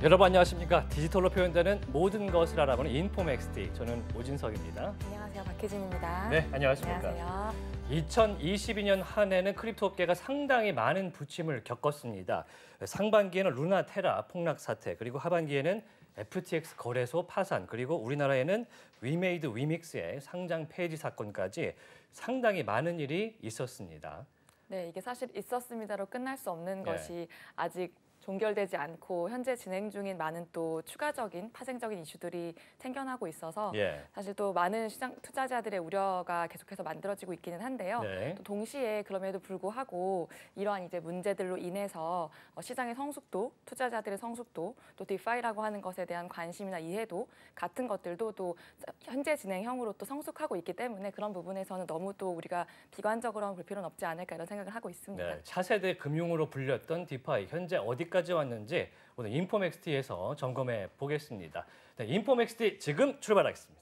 여러분 안녕하십니까? 디지털로 표현되는 모든 것을 알아보는 인포맥스티. 저는 오진석입니다. 안녕하세요. 박혜진입니다. 네, 안녕하십니까? 안녕하세요. 2022년 한 해는 크립토 업계가 상당히 많은 부침을 겪었습니다. 상반기에는 루나 테라 폭락 사태, 그리고 하반기에는 FTX 거래소 파산, 그리고 우리나라에는 위메이드 위믹스의 상장 폐지 사건까지 상당히 많은 일이 있었습니다. 네, 이게 사실 있었습니다로 끝날 수 없는 네. 것이 아직 종결되지 않고 현재 진행 중인 많은 또 추가적인 파생적인 이슈들이 생겨나고 있어서 사실 또 많은 시장 투자자들의 우려가 계속해서 만들어지고 있기는 한데요. 네. 또 동시에 그럼에도 불구하고 이러한 이제 문제들로 인해서 시장의 성숙도, 투자자들의 성숙도, 또 디파이라고 하는 것에 대한 관심이나 이해도 같은 것들도 또 현재 진행형으로 또 성숙하고 있기 때문에 그런 부분에서는 너무 또 우리가 비관적으로만 볼 필요는 없지 않을까 이런 생각을 하고 있습니다. 네, 차세대 금융으로 불렸던 디파이 현재 어디까지 왔는지 오늘 인포맥스티에서 점검해 보겠습니다. 네, 인포맥스티 지금 출발하겠습니다.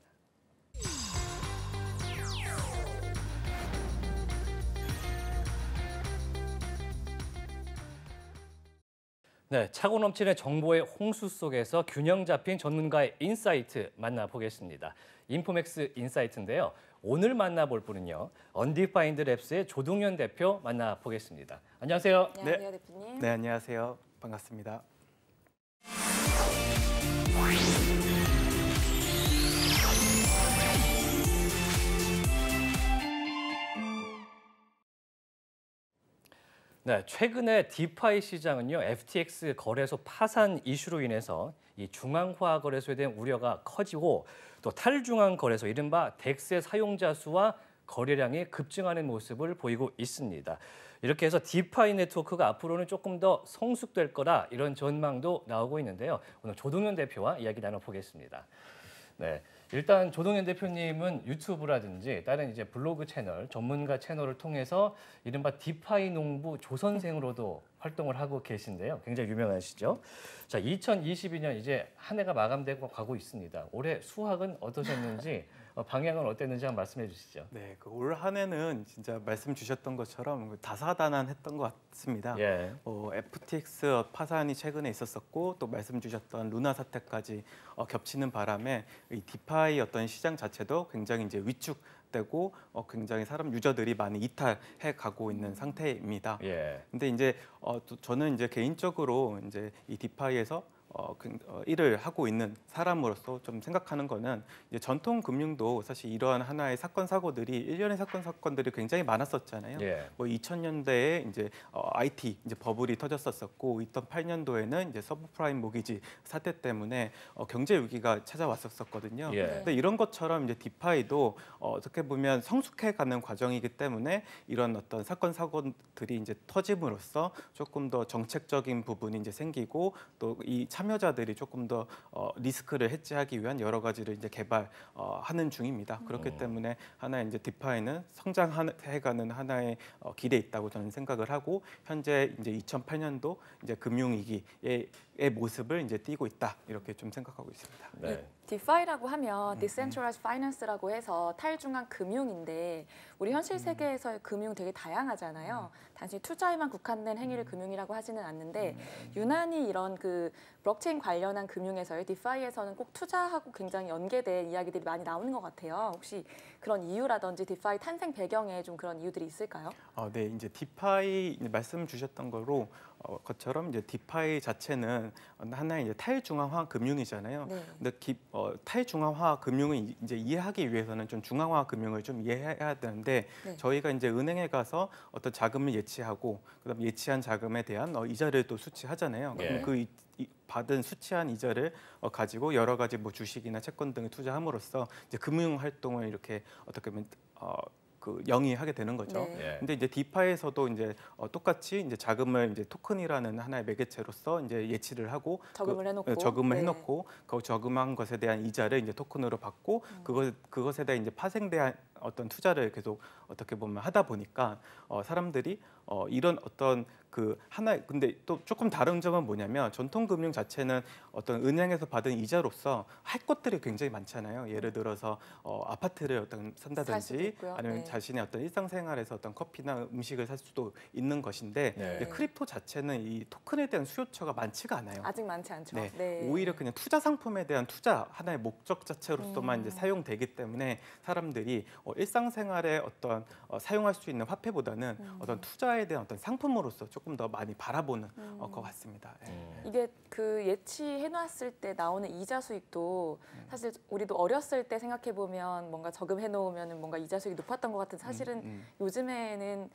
네, 차고 넘치는 정보의 홍수 속에서 균형 잡힌 전문가의 인사이트 만나보겠습니다. 인포맥스 인사이트인데요. 오늘 만나볼 분은요. 언디파인드 랩스의 조동현 대표 만나보겠습니다. 안녕하세요. 안녕하세요, 대표님. 네, 안녕하세요. 반갑습니다. 네, 최근에 디파이 시장은요, FTX 거래소 파산 이슈로 인해서 이 중앙화 거래소에 대한 우려가 커지고 또 탈중앙 거래소, 이른바 덱스의 사용자 수와 거래량이 급증하는 모습을 보이고 있습니다. 이렇게 해서 디파이 네트워크가 앞으로는 조금 더 성숙될 거라 이런 전망도 나오고 있는데요. 오늘 조동현 대표와 이야기 나눠보겠습니다. 네, 일단 조동현 대표님은 유튜브라든지 다른 이제 블로그 채널, 전문가 채널을 통해서 이른바 디파이 농부 조선생으로도 활동을 하고 계신데요. 굉장히 유명하시죠? 자, 2022년 이제 한 해가 마감되고 가고 있습니다. 올해 수확은 어떠셨는지, 방향은 어땠는지 한번 말씀해 주시죠. 네, 올 한 해는 진짜 말씀 주셨던 것처럼 다사다난했던 것 같습니다. FTX 파산이 최근에 있었었고 또 말씀 주셨던 루나 사태까지 겹치는 바람에 이 디파이 어떤 시장 자체도 굉장히 이제 위축되고 굉장히 사람 유저들이 많이 이탈해 가고 있는 상태입니다. 근데 이제 저는 이제 개인적으로 이제 이 디파이에서 일을 하고 있는 사람으로서 좀 생각하는 거는 이제 전통 금융도 사실 이러한 하나의 사건 사고들이 일련의 사건들이 굉장히 많았었잖아요. 뭐 2000년대에 이제 IT 이제 버블이 터졌었고 2008년도에는 이제 서브프라임 모기지 사태 때문에 경제 위기가 찾아왔었거든요. 근데 이런 것처럼 이제 디파이도 어떻게 보면 성숙해가는 과정이기 때문에 이런 어떤 사건 사고들이 이제 터짐으로써 조금 더 정책적인 부분이 이제 생기고 또 이 참여자들이 조금 더 리스크를 해지하기 위한 여러 가지를 이제 개발하는 중입니다. 그렇기 때문에 하나의 이제 디파이는 성장해가는 하나의 길에 있다고 저는 생각을 하고 현재 이제 2008년도 이제 금융위기의 모습을 이제 띠고 있다 이렇게 좀 생각하고 있습니다. 네. 디파이라고 하면 Decentralized Finance라고 해서 탈중앙 금융인데 우리 현실 세계에서의 금융 되게 다양하잖아요. 단지 투자에만 국한된 행위를 금융이라고 하지는 않는데 유난히 이런 그 블록체인 관련한 금융에서의 디파이에서는 꼭 투자하고 굉장히 연계된 이야기들이 많이 나오는 것 같아요. 혹시 그런 이유라든지 디파이 탄생 배경에 좀 그런 이유들이 있을까요? 네, 이제 디파이 말씀 주셨던 거로 것처럼 이제 디파이 자체는 하나의 이제 탈중앙화 금융이잖아요. 근데 탈중앙화 금융을 이제 이해하기 위해서는 좀 중앙화 금융을 좀 이해해야 되는데 저희가 이제 은행에 가서 어떤 자금을 예치하고 그다음 예치한 자금에 대한 이자를 또 수취하잖아요. 그럼 그 받은 수취한 이자를 가지고 여러 가지 뭐 주식이나 채권 등을 투자함으로써 이제 금융 활동을 이렇게 어떻게 보면 영위하게 되는 거죠. 근데 이제 디파이에서도 이제 똑같이 이제 자금을 이제 토큰이라는 하나의 매개체로서 이제 예치를 하고 저금을 해놓고 그 저금한 것에 대한 이자를 이제 토큰으로 받고 그것에 대한 이제 파생된 어떤 투자를 계속 어떻게 보면 하다 보니까 사람들이 이런 어떤 그 하나 근데 또 조금 다른 점은 뭐냐면 전통 금융 자체는 어떤 은행에서 받은 이자로서 할 것들이 굉장히 많잖아요. 예를 들어서 아파트를 어떤 산다든지 아니면 자신의 어떤 일상생활에서 어떤 커피나 음식을 살 수도 있는 것인데 크립토 자체는 이 토큰에 대한 수요처가 많지가 않아요. 아직 많지 않죠. 오히려 그냥 투자 상품에 대한 투자 하나의 목적 자체로서만 이제 사용되기 때문에 사람들이 일상생활에 어떤 사용할 수 있는 화폐보다는 어떤 투자에 대한 어떤 상품으로서 조금 더 많이 바라보는 것 같습니다. 이게 그 예치해놨을 때 나오는 이자 수익도 사실 우리도 어렸을 때 생각해 보면 뭔가 저금해 놓으면 뭔가 이자 수익이 높았던 것 같은 사실은 요즘에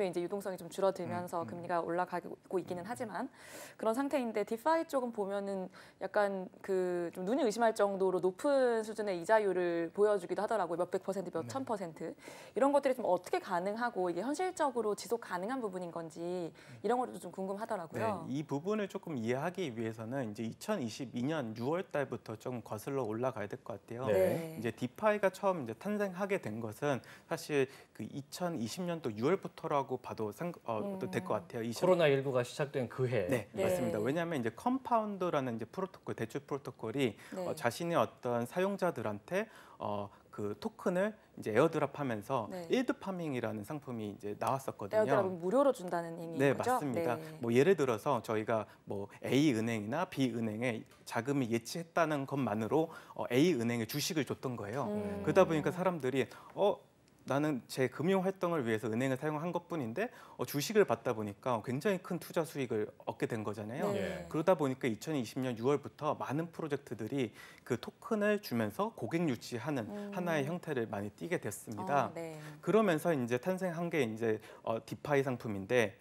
이제 유동성이 좀 줄어들면서 금리가 올라가고 있기는 하지만 그런 상태인데 디파이 쪽은 보면은 약간 그 좀 눈이 의심할 정도로 높은 수준의 이자율을 보여주기도 하더라고요. 몇백 퍼센트, 몇 천 퍼센트 이런 것들이 좀 어떻게 가능하고 이게 현실적으로 지속 가능한 부분인 건지 이런 것도 좀 궁금하더라고요. 이 부분을 조금 이해하기 위해서는 이제 2022년 6월 달부터 좀 거슬러 올라가야 될 것 같아요. 이제 디파이가 처음 이제 탄생하게 된 것은 사실 그 2020년도 6월부터라고 봐도 될 것 같아요. 코로나19가 시작된 그 해. 맞습니다. 왜냐하면 이제 컴파운드라는 이제 프로토콜, 대출 프로토콜이 자신의 어떤 사용자들한테 그 토큰을 이제 에어드랍하면서 일드 파밍이라는 상품이 이제 나왔었거든요. 에어드랍은 무료로 준다는 의미인 거죠? 맞습니다. 뭐 예를 들어서 저희가 뭐 A 은행이나 B 은행에 자금이 예치했다는 것만으로 A 은행에 주식을 줬던 거예요. 그러다 보니까 사람들이 나는 제 금융 활동을 위해서 은행을 사용한 것뿐인데 주식을 받다 보니까 굉장히 큰 투자 수익을 얻게 된 거잖아요. 그러다 보니까 2020년 6월부터 많은 프로젝트들이 그 토큰을 주면서 고객 유치하는 하나의 형태를 많이 띠게 됐습니다. 그러면서 이제 탄생한 게 이제 디파이 상품인데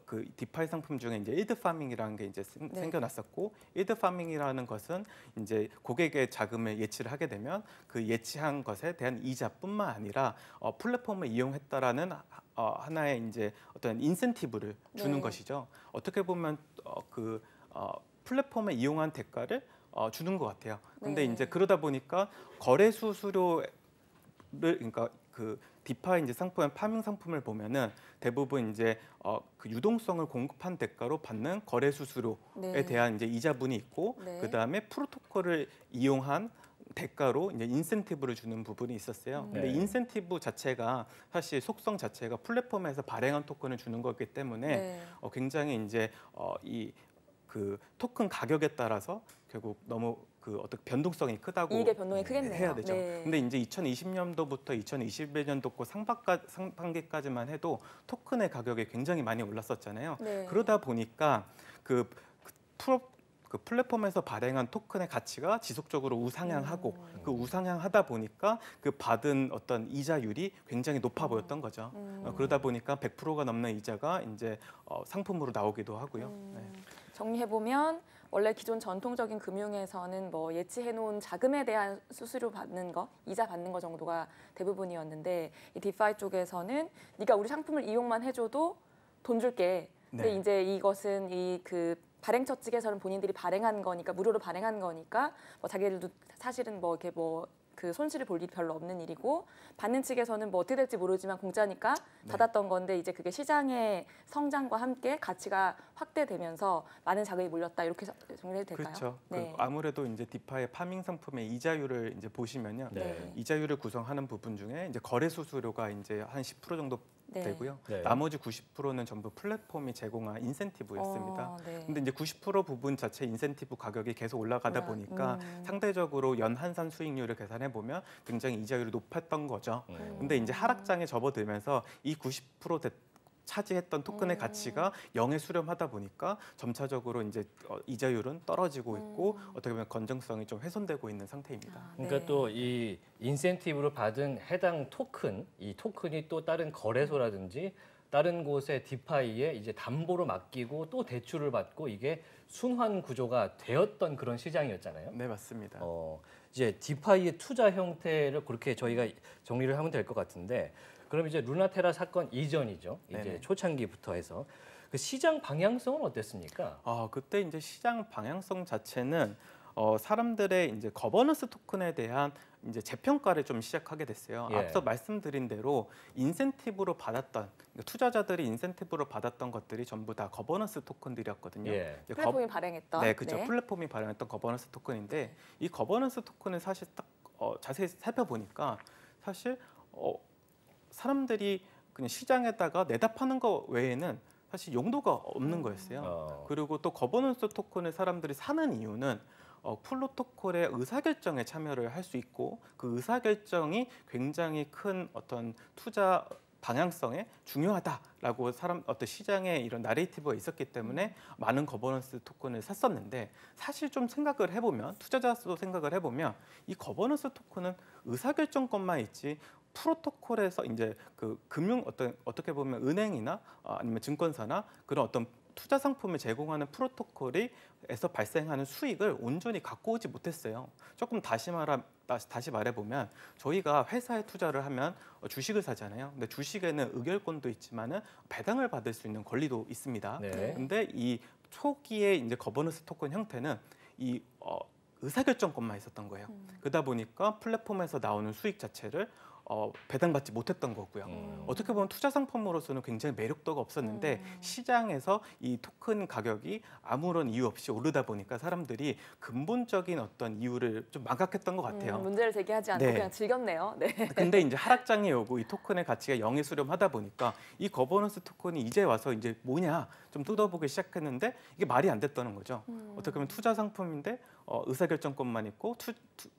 그 디파이 상품 중에 이제 일드 파밍이라는 게 이제 생겨났었고 일드 파밍이라는 것은 이제 고객의 자금을 예치를 하게 되면 그 예치한 것에 대한 이자뿐만 아니라 플랫폼을 이용했다라는 하나의 이제 어떤 인센티브를 주는 것이죠. 어떻게 보면 그 플랫폼을 이용한 대가를 주는 것 같아요. 근데 이제 그러다 보니까 거래 수수료를 그러니까 그 디파이 이제 상품, 파밍 상품을 보면은 대부분 이제 그 유동성을 공급한 대가로 받는 거래 수수료에 대한 이제 이자분이 있고 그 다음에 프로토콜을 이용한 대가로 이제 인센티브를 주는 부분이 있었어요. 근데 인센티브 자체가 사실 속성 자체가 플랫폼에서 발행한 토큰을 주는 거기 때문에 굉장히 이제 이 그 토큰 가격에 따라서 결국 너무 그 어떤 변동성이 크다고 이익의 변동이 크겠네요. 해야 되죠. 근데 이제 2020년도부터 2021년도 상반기까지만 해도 토큰의 가격이 굉장히 많이 올랐었잖아요. 그러다 보니까 그 플랫폼에서 발행한 토큰의 가치가 지속적으로 우상향하고 그 우상향하다 보니까 그 받은 어떤 이자율이 굉장히 높아 보였던 거죠. 그러다 보니까 100%가 넘는 이자가 이제 상품으로 나오기도 하고요. 정리해보면 원래 기존 전통적인 금융에서는 뭐 예치해놓은 자금에 대한 수수료 받는 거, 이자 받는 거 정도가 대부분이었는데 이 디파이 쪽에서는 네가 우리 상품을 이용만 해줘도 돈 줄게. 근데 이제 이것은 이 그 발행처 측에서는 본인들이 발행한 거니까 무료로 발행한 거니까 뭐 자기들도 사실은 뭐 이렇게 뭐 그 손실을 볼 일이 별로 없는 일이고 받는 측에서는 뭐 어떻게 될지 모르지만 공짜니까 받았던 건데 이제 그게 시장의 성장과 함께 가치가 확대되면서 많은 자금이 몰렸다 이렇게 정리해도 될까요? 그렇죠. 그 아무래도 이제 디파이 파밍 상품의 이자율을 이제 보시면요, 이자율을 구성하는 부분 중에 이제 거래 수수료가 이제 한 10% 정도 되고요. 나머지 90%는 전부 플랫폼이 제공한 인센티브였습니다. 근데 이제 90% 부분 자체 인센티브 가격이 계속 올라가다 보니까 상대적으로 연한산 수익률을 계산해 보면 굉장히 이자율이 높았던 거죠. 근데 이제 하락장에 접어들면서 이 90% 차지했던 토큰의 가치가 0에 수렴하다 보니까 점차적으로 이제 이자율은 떨어지고 있고 어떻게 보면 건전성이 좀 훼손되고 있는 상태입니다. 그러니까 또 이 인센티브로 받은 해당 토큰, 이 토큰이 또 다른 거래소라든지 다른 곳의 디파이에 이제 담보로 맡기고 또 대출을 받고 이게 순환 구조가 되었던 그런 시장이었잖아요. 네, 맞습니다. 이제 디파이의 투자 형태를 그렇게 저희가 정리를 하면 될 것 같은데, 그럼 이제 루나테라 사건 이전이죠. 이제 초창기부터 해서 그 시장 방향성은 어땠습니까? 그때 이제 시장 방향성 자체는 사람들의 이제 거버넌스 토큰에 대한 이제 재평가를 좀 시작하게 됐어요. 예. 앞서 말씀드린 대로 인센티브로 받았던 투자자들이 인센티브로 받았던 것들이 전부 다 거버넌스 토큰들이었거든요. 예. 플랫폼이 발행했던. 네, 그렇죠. 네. 플랫폼이 발행했던 거버넌스 토큰인데 이 거버넌스 토큰을 사실 딱 자세히 살펴보니까 사실 사람들이 그냥 시장에다가 내다 파는 거 외에는 사실 용도가 없는 거였어요. 그리고 또 거버넌스 토큰을 사람들이 사는 이유는 프로토콜의 의사결정에 참여를 할 수 있고 그 의사결정이 굉장히 큰 어떤 투자 방향성에 중요하다라고 어떤 시장에 이런 나레이티브가 있었기 때문에 많은 거버넌스 토큰을 샀었는데 사실 좀 생각을 해보면 투자자도 생각을 해보면 이 거버넌스 토큰은 의사결정권만 있지 프로토콜에서 이제 그 금융 어떻게 보면 은행이나 아니면 증권사나 그런 어떤 투자 상품을 제공하는 프로토콜에서 발생하는 수익을 온전히 갖고 오지 못했어요. 조금 다시 말해보면 저희가 회사에 투자를 하면 주식을 사잖아요. 근데 주식에는 의결권도 있지만은 배당을 받을 수 있는 권리도 있습니다. 네. 근데 이 초기에 이제 거버넌스 토큰 형태는 이 의사결정권만 있었던 거예요. 그러다 보니까 플랫폼에서 나오는 수익 자체를 배당받지 못했던 거고요. 어떻게 보면 투자 상품으로서는 굉장히 매력도가 없었는데 시장에서 이 토큰 가격이 아무런 이유 없이 오르다 보니까 사람들이 근본적인 어떤 이유를 좀 망각했던 것 같아요. 문제를 제기하지 않고 그냥 즐겼네요. 네. 근데 이제 하락장에 오고 이 토큰의 가치가 영에 수렴하다 보니까 이 거버넌스 토큰이 이제 와서 이제 뭐냐 좀 뜯어보기 시작했는데 이게 말이 안 됐다는 거죠. 어떻게 보면 투자 상품인데 의사결정권만 있고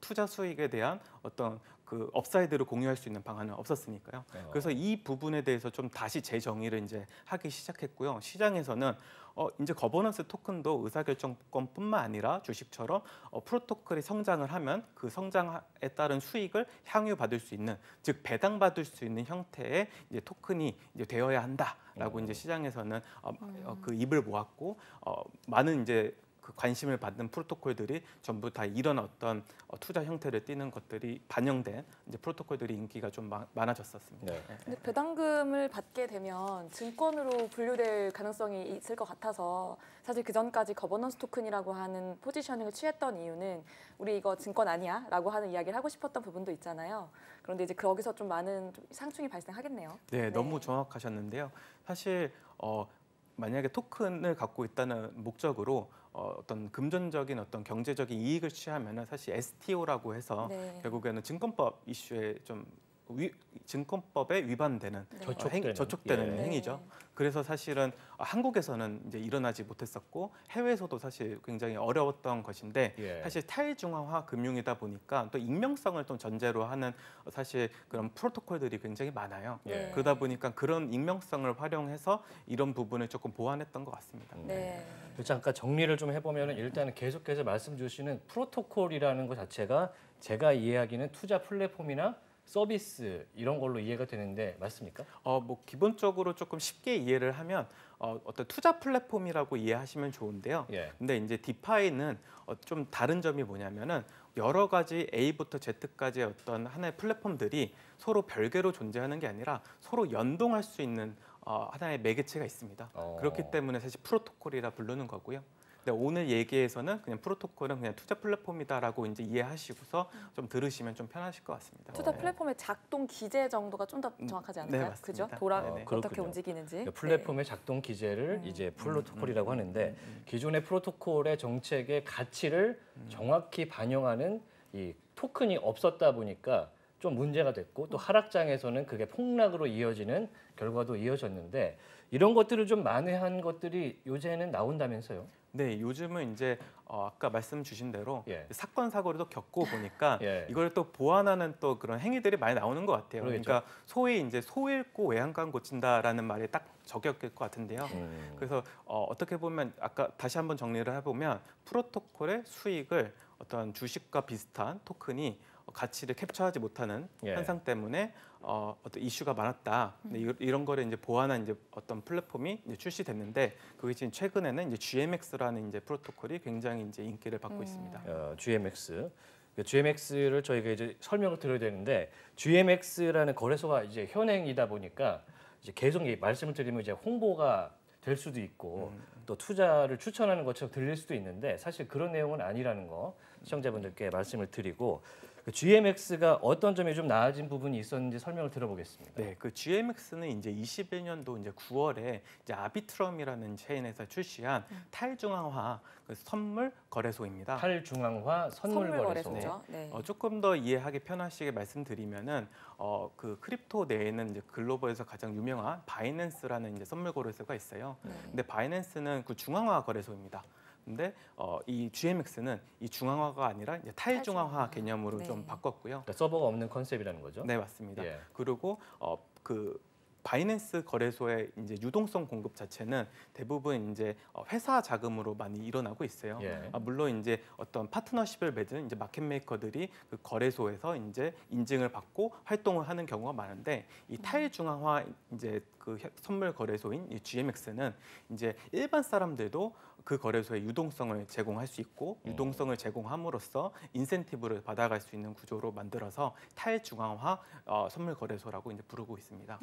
투자 수익에 대한 어떤 그 업사이드를 공유할 수 있는 방안은 없었으니까요. 그래서 이 부분에 대해서 좀 다시 재정의를 이제 하기 시작했고요. 시장에서는 이제 거버넌스 토큰도 의사결정권뿐만 아니라 주식처럼 프로토콜이 성장을 하면 그 성장에 따른 수익을 향유받을 수 있는, 즉 배당받을 수 있는 형태의 이제 토큰이 이제 되어야 한다라고 이제 시장에서는 그 입을 모았고 많은 이제 그 관심을 받는 프로토콜들이 전부 다 이런 어떤 투자 형태를 띠는 것들이 반영된 이제 프로토콜들이 인기가 좀 많아졌었습니다. 네. 근데 배당금을 받게 되면 증권으로 분류될 가능성이 있을 것 같아서 사실 그 전까지 거버넌스 토큰이라고 하는 포지셔닝을 취했던 이유는 우리 이거 증권 아니야라고 하는 이야기를 하고 싶었던 부분도 있잖아요. 그런데 이제 거기서 좀 많은 상충이 발생하겠네요. 네, 너무 정확하셨는데요. 사실 만약에 토큰을 갖고 있다는 목적으로 어떤 금전적인 어떤 경제적인 이익을 취하면은 사실 STO라고 해서 결국에는 증권법 이슈에 좀 증권법에 위반되는 저촉되는 행위죠. 그래서 사실은 한국에서는 이제 일어나지 못했었고 해외에서도 사실 굉장히 어려웠던 것인데 사실 탈중앙화 금융이다 보니까 또 익명성을 또 전제로 하는 사실 그런 프로토콜들이 굉장히 많아요. 그러다 보니까 그런 익명성을 활용해서 이런 부분을 조금 보완했던 것 같습니다. 잠깐 정리를 좀 해보면 일단은 계속해서 말씀 주시는 프로토콜이라는 것 자체가 제가 이해하기는 투자 플랫폼이나 서비스 이런 걸로 이해가 되는데 맞습니까? 뭐 기본적으로 조금 쉽게 이해를 하면 어떤 투자 플랫폼이라고 이해하시면 좋은데요. 근데 이제 디파이는 좀 다른 점이 뭐냐면은 여러 가지 A부터 Z까지의 어떤 하나의 플랫폼들이 서로 별개로 존재하는 게 아니라 서로 연동할 수 있는 하나의 매개체가 있습니다. 그렇기 때문에 사실 프로토콜이라 부르는 거고요. 근데 오늘 얘기에서는 그냥 프로토콜은 그냥 투자 플랫폼이다라고 이제 이해하시고서 좀 들으시면 좀 편하실 것 같습니다. 투자 플랫폼의 작동 기제 정도가 좀 더 정확하지 않을까요? 네, 그죠? 어떻게 움직이는지. 플랫폼의 작동 기제를 이제 프로토콜이라고 하는데 기존의 프로토콜의 정책의 가치를 정확히 반영하는 이 토큰이 없었다 보니까 좀 문제가 됐고 또 하락장에서는 그게 폭락으로 이어지는 결과도 이어졌는데 이런 것들을 좀 만회한 것들이 요새는 나온다면서요? 네, 요즘은 이제 아까 말씀 주신 대로 사건 사고를 또 겪고 보니까 이걸 또 보완하는 또 그런 행위들이 많이 나오는 것 같아요. 그러니까 소위 이제 소 잃고 외양간 고친다라는 말이 딱 적역일 것 같은데요. 그래서 어떻게 보면 아까 다시 한번 정리를 해보면 프로토콜의 수익을 어떤 주식과 비슷한 토큰이 가치를 캡처하지 못하는 현상 때문에 어떤 이슈가 많았다. 근데 이런 거를 이제 보완한 이제 어떤 플랫폼이 이제 출시됐는데 그게 지금 최근에는 이제 GMX라는 이제 프로토콜이 굉장히 이제 인기를 받고 있습니다. GMX를 저희가 이제 설명을 드려야 되는데 GMX라는 거래소가 이제 현행이다 보니까 이제 계속 말씀을 드리면 이제 홍보가 될 수도 있고 또 투자를 추천하는 것처럼 들릴 수도 있는데 사실 그런 내용은 아니라는 거 시청자분들께 말씀을 드리고 GMX가 어떤 점이 좀 나아진 부분이 있었는지 설명을 들어보겠습니다. 네, 그 GMX는 이제 21년도 이제 9월에 이제 아비트럼이라는 체인에서 출시한 탈중앙화 그 선물 거래소입니다. 탈중앙화 선물 거래소. 네. 조금 더 이해하기 편하시게 말씀드리면은 그 크립토 내에는 이제 글로벌에서 가장 유명한 바이낸스라는 이제 선물 거래소가 있어요. 근데 바이낸스는 그 중앙화 거래소입니다. 근데 이 GMX는 이 중앙화가 아니라 이제 탈중앙화 개념으로 네. 좀 바꿨고요. 그러니까 서버가 없는 컨셉이라는 거죠. 네, 맞습니다. 예. 그리고 그 바이낸스 거래소의 이제 유동성 공급 자체는 대부분 이제 회사 자금으로 많이 일어나고 있어요. 예. 물론 이제 어떤 파트너십을 맺은 이제 마켓 메이커들이 그 거래소에서 이제 인증을 받고 활동을 하는 경우가 많은데 이 탈중앙화 이제 그 선물 거래소인 이 GMX는 이제 일반 사람들도 그 거래소의 유동성을 제공할 수 있고 유동성을 제공함으로써 인센티브를 받아갈 수 있는 구조로 만들어서 탈중앙화 선물 거래소라고 이제 부르고 있습니다.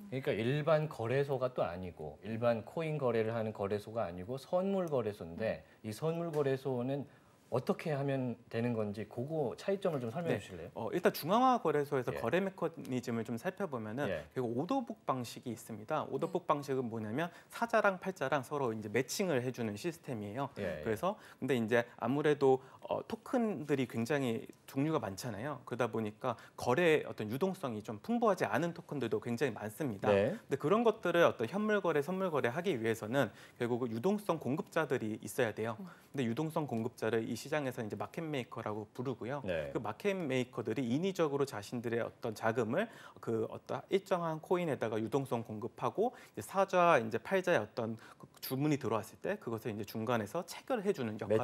그러니까 일반 거래소가 또 아니고 일반 코인 거래를 하는 거래소가 아니고 선물 거래소인데 이 선물 거래소는 어떻게 하면 되는 건지 그거 차이점을 좀 설명해 주실래요? 일단 중앙화 거래소에서 예. 거래 메커니즘을 좀 살펴보면은 예. 그리고 오더북 방식이 있습니다. 오더북 방식은 뭐냐면 사자랑 팔자랑 서로 이제 매칭을 해주는 시스템이에요. 예. 그래서 근데 이제 아무래도 토큰들이 굉장히 종류가 많잖아요. 그러다 보니까 거래 어떤 유동성이 좀 풍부하지 않은 토큰들도 굉장히 많습니다. 네. 근데 그런 것들을 어떤 현물 거래, 선물 거래 하기 위해서는 결국 유동성 공급자들이 있어야 돼요. 근데 유동성 공급자를 이 시장에서 이제 마켓 메이커라고 부르고요. 네. 그 마켓 메이커들이 인위적으로 자신들의 어떤 자금을 그 어떤 일정한 코인에다가 유동성 공급하고 이제 사자, 이제 팔자의 어떤 주문이 들어왔을 때 그것을 이제 중간에서 체결해주는 역할을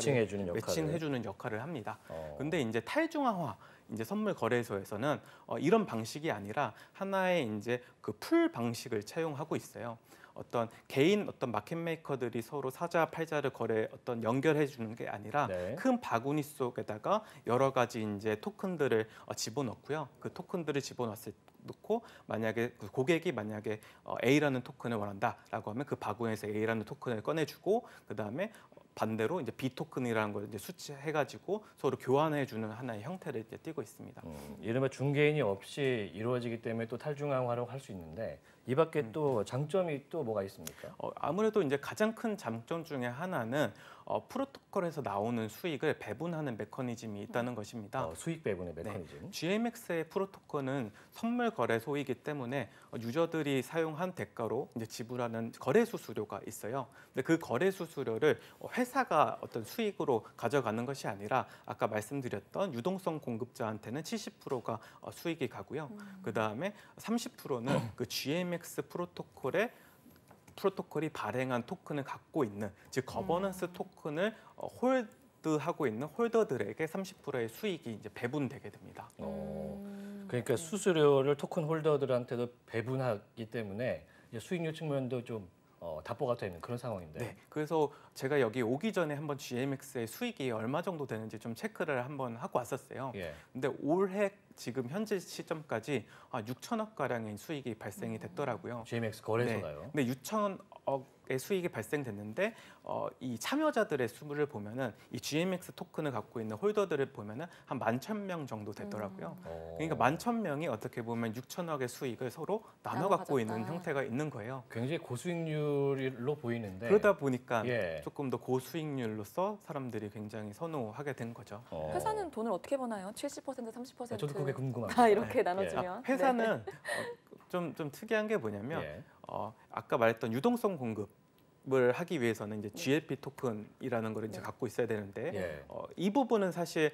매칭해주는 역할을 합니다. 근데 이제 탈중앙화 이제 선물 거래소에서는 이런 방식이 아니라 하나의 이제 그 풀 방식을 채용하고 있어요. 어떤 개인 어떤 마켓 메이커들이 서로 사자 팔자를 거래 어떤 연결해 주는 게 아니라 네. 큰 바구니 속에다가 여러 가지 이제 토큰들을 집어넣고요. 그 토큰들을 집어넣었을 놓고 만약에 그 고객이 만약에 A라는 토큰을 원한다라고 하면 그 바구니에서 A라는 토큰을 꺼내주고 그 다음에 반대로 이제 B 토큰이라는 걸 이제 수치해가지고 서로 교환해주는 하나의 형태를 이제 띠고 있습니다. 이른바 중개인이 없이 이루어지기 때문에 또 탈중앙화라고 할 수 있는데 이 밖에 또 장점이 또 뭐가 있습니까? 아무래도 이제 가장 큰 장점 중에 하나는 프로토콜에서 나오는 수익을 배분하는 메커니즘이 있다는 것입니다. 수익 배분의 메커니즘. 네. GMX의 프로토콜은 선물 거래소이기 때문에 유저들이 사용한 대가로 이제 지불하는 거래 수수료가 있어요. 근데 그 거래 수수료를 회사가 어떤 수익으로 가져가는 것이 아니라 아까 말씀드렸던 유동성 공급자한테는 70%가 수익이 가고요. 그 다음에 30%는 그 GMX 프로토콜이 발행한 토큰을 갖고 있는 즉 거버넌스 토큰을 홀드하고 있는 홀더들에게 30%의 수익이 이제 배분되게 됩니다. 그러니까 수수료를 토큰 홀더들한테도 배분하기 때문에 이제 수익률 측면도 좀 답보가 되는 그런 상황인데. 네, 그래서 제가 여기 오기 전에 한번 GMX의 수익이 얼마 정도 되는지 좀 체크를 한번 하고 왔었어요. 예. 근데 올해 지금 현재 시점까지 6천억 가량의 수익이 발생이 됐더라고요. GMX 거래소가요. 네, 근데 6천억의 수익이 발생됐는데 이 참여자들의 수를 보면은 이 GMX 토큰을 갖고 있는 홀더들을 보면은 한 11,000명 정도 되더라고요. 그러니까 11,000명이 어떻게 보면 6천억의 수익을 서로 나눠 갖고 있는 형태가 있는 거예요. 굉장히 고수익률로 보이는데 그러다 보니까 예. 조금 더 고수익률로서 사람들이 굉장히 선호하게 된 거죠. 회사는 돈을 어떻게 버나요? 70%, 30%? 저도 그게 궁금합니다. 다 이렇게 나눠주면. 회사는 좀 특이한 게 뭐냐면 예. 아까 말했던 유동성 공급을 하기 위해서는 이제 GLP 토큰이라는 걸 이제 갖고 있어야 되는데 예. 이 부분은 사실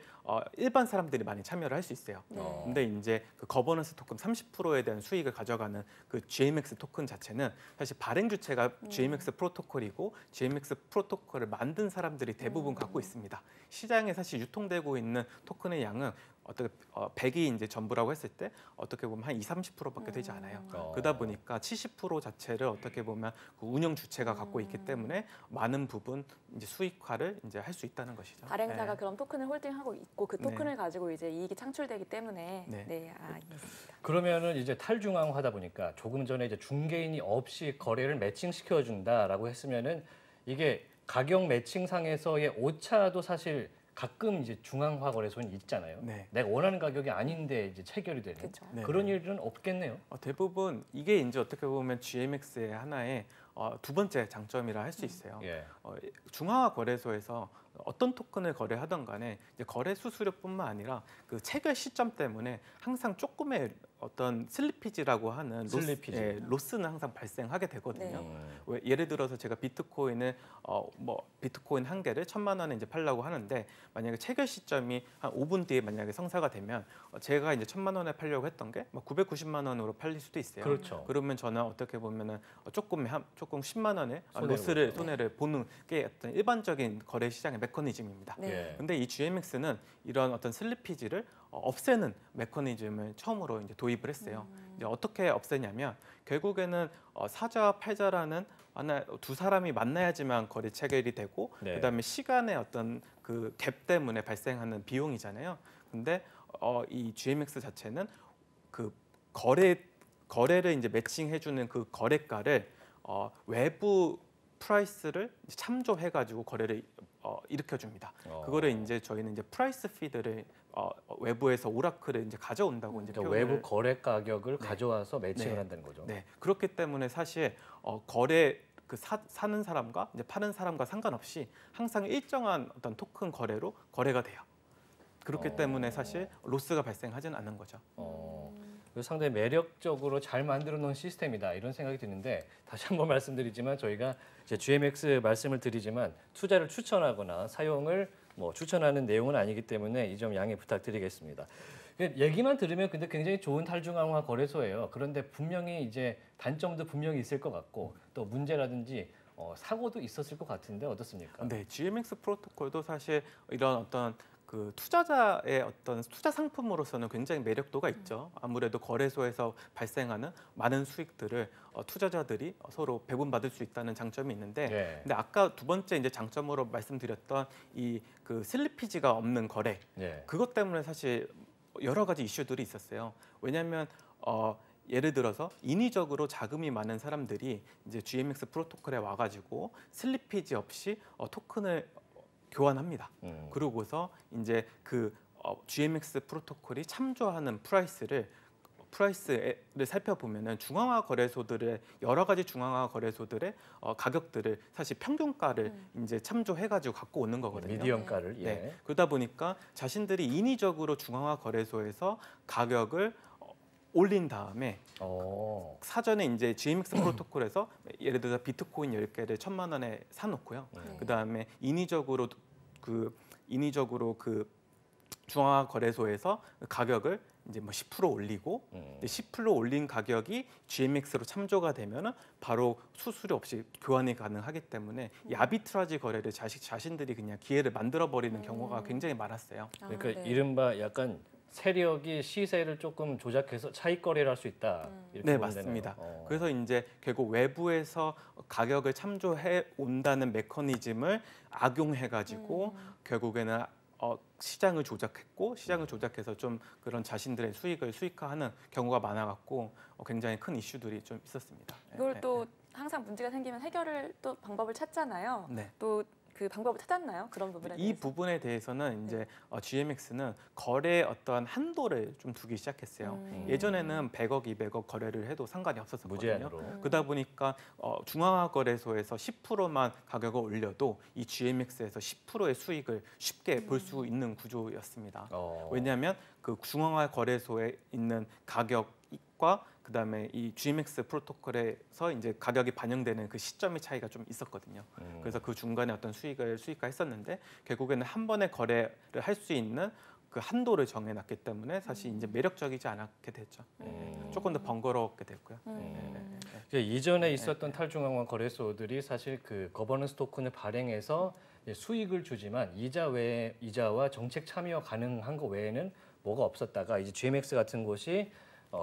일반 사람들이 많이 참여를 할 수 있어요. 근데 이제 그 거버넌스 토큰 30%에 대한 수익을 가져가는 그 GMX 토큰 자체는 사실 발행 주체가 GMX 프로토콜이고 GMX 프로토콜을 만든 사람들이 대부분 갖고 있습니다. 시장에 사실 유통되고 있는 토큰의 양은 어떻게 100이 이제 전부라고 했을 때 어떻게 보면 한 20-30%밖에 되지 않아요. 그러다 보니까 70% 자체를 어떻게 보면 그 운영 주체가 갖고 있기 때문에 많은 부분 이제 수익화를 이제 할 수 있다는 것이죠. 발행사가 네. 그럼 토큰을 홀딩하고 있고 그 토큰을 가지고 이제 이익이 창출되기 때문에 알겠습니다. 그러면은 이제 탈중앙화다 보니까 조금 전에 이제 중개인이 없이 거래를 매칭시켜 준다라고 했으면은 이게 가격 매칭상에서의 오차도 사실 가끔 이제 중앙화 거래소는 있잖아요. 네. 내가 원하는 가격이 아닌데 이제 체결이 되는 그런 일은 없겠네요. 대부분 이게 이제 어떻게 보면 GMX의 하나의 두 번째 장점이라 할 수 있어요. 중앙화 거래소에서 어떤 토큰을 거래하던 간에 이제 거래 수수료뿐만 아니라 그 체결 시점 때문에 항상 조금의 어떤 슬리피지라고 하는 로스는 항상 발생하게 되거든요. 왜 예를 들어서 제가 비트코인을 비트코인 한 개를 1,000만 원에 이제 팔려고 하는데 만약에 체결 시점이 한 5분 뒤에 만약에 성사가 되면 제가 이제 1,000만 원에 팔려고 했던 게 990만 원으로 팔릴 수도 있어요. 그렇죠. 그러면 저는 어떻게 보면은 조금 10만 원의 손해를 보는 게 어떤 일반적인 거래 시장의 메커니즘입니다. 근데 이 GMX는 이런 어떤 슬리피지를 없애는 메커니즘을 처음으로 이제 도입을 했어요. 이제 어떻게 없애냐면 결국에는 사자와 팔자라는 두 사람이 만나야지만 거래 체결이 되고 그다음에 시간의 어떤 그 갭 때문에 발생하는 비용이잖아요. 근데 이 GMX 자체는 그 거래를 이제 매칭해주는 그 거래가를 외부 프라이스를 참조해가지고 거래를 일으켜줍니다. 그거를 이제 저희는 이제 프라이스 피드를 외부에서 오라클을 이제 가져온다고 이제 그러니까 외부 거래 가격을 가져와서 매칭을 한다는 거죠. 네, 그렇기 때문에 사실 사는 사람과 이제 파는 사람과 상관없이 항상 일정한 어떤 토큰 거래로 거래가 돼요. 그렇기 때문에 사실 로스가 발생하지는 않는 거죠. 상당히 매력적으로 잘 만들어 놓은 시스템이다 이런 생각이 드는데 다시 한번 말씀드리지만 저희가 이제 GMX 말씀을 드리지만 투자를 추천하거나 사용을 추천하는 내용은 아니기 때문에 이 점 양해 부탁드리겠습니다. 얘기만 들으면 근데 굉장히 좋은 탈중앙화 거래소예요. 그런데 분명히 이제 단점도 분명히 있을 것 같고 또 문제라든지 사고도 있었을 것 같은데 어떻습니까? 네, GMX 프로토콜도 사실 이런 어떤 그 투자자의 어떤 투자 상품으로서는 굉장히 매력도가 있죠. 아무래도 거래소에서 발생하는 많은 수익들을 투자자들이 서로 배분받을 수 있다는 장점이 있는데, 근데 아까 두 번째 이제 장점으로 말씀드렸던 이 그 슬리피지가 없는 거래, 그것 때문에 사실 여러 가지 이슈들이 있었어요. 왜냐하면 예를 들어서 인위적으로 자금이 많은 사람들이 이제 GMX 프로토콜에 와가지고 슬리피지 없이 토큰을 교환합니다. 그러고서 이제 그 GMX 프로토콜이 참조하는 프라이스를 살펴보면은 중앙화 거래소들의 여러 가지 중앙화 거래소들의 가격들을 사실 평균가를 이제 참조해가지고 갖고 오는 거거든요. 미디언가를. 네. 그러다 보니까 자신들이 인위적으로 중앙화 거래소에서 가격을 올린 다음에 사전에 이제 GMX 프로토콜에서 예를 들어 비트코인 10개를 1,000만 원에 사놓고요. 그다음에 인위적으로 그 중앙화 거래소에서 가격을 이제 10% 올리고 10% 올린 가격이 GMX로 참조가 되면은 바로 수수료 없이 교환이 가능하기 때문에 이 아비트라지 거래를 자신들이 그냥 기회를 만들어 버리는 경우가 굉장히 많았어요. 그러니까 이른바 약간 세력이 시세를 조금 조작해서 차익 거래를 할 수 있다. 이렇게 네, 맞습니다. 그래서 이제 결국 외부에서 가격을 참조해 온다는 메커니즘을 악용해 가지고 결국에는 시장을 조작했고 시장을 조작해서 좀 그런 자신들의 수익을 수익화하는 경우가 많아갖고 굉장히 큰 이슈들이 좀 있었습니다. 이걸 또 항상 문제가 생기면 해결을 또 방법을 찾잖아요. 또 그 방법을 찾았나요? 그런 부분에 대해서? 이 부분에 대해서는 이제 GMX는 거래 어떠한 한도를 좀 두기 시작했어요. 예전에는 100억, 200억 거래를 해도 상관이 없었거든요. 그러다 보니까 중앙화 거래소에서 10%만 가격을 올려도 이 GMX에서 10%의 수익을 쉽게 볼 수 있는 구조였습니다. 왜냐하면 그 중앙화 거래소에 있는 가격과 그다음에 이 GMX 프로토콜에서 이제 가격이 반영되는 그 시점의 차이가 좀 있었거든요. 그래서 그 중간에 어떤 수익을 수익화했었는데 결국에는 한 번에 거래를 할 수 있는 그 한도를 정해놨기 때문에 사실 이제 매력적이지 않게 됐죠. 조금 더 번거롭게 됐고요. 이전에 있었던 탈중앙화 거래소들이 사실 그 거버넌스 토큰을 발행해서 수익을 주지만 이자와 정책 참여 가능한 거 외에는 뭐가 없었다가 이제 GMX 같은 곳이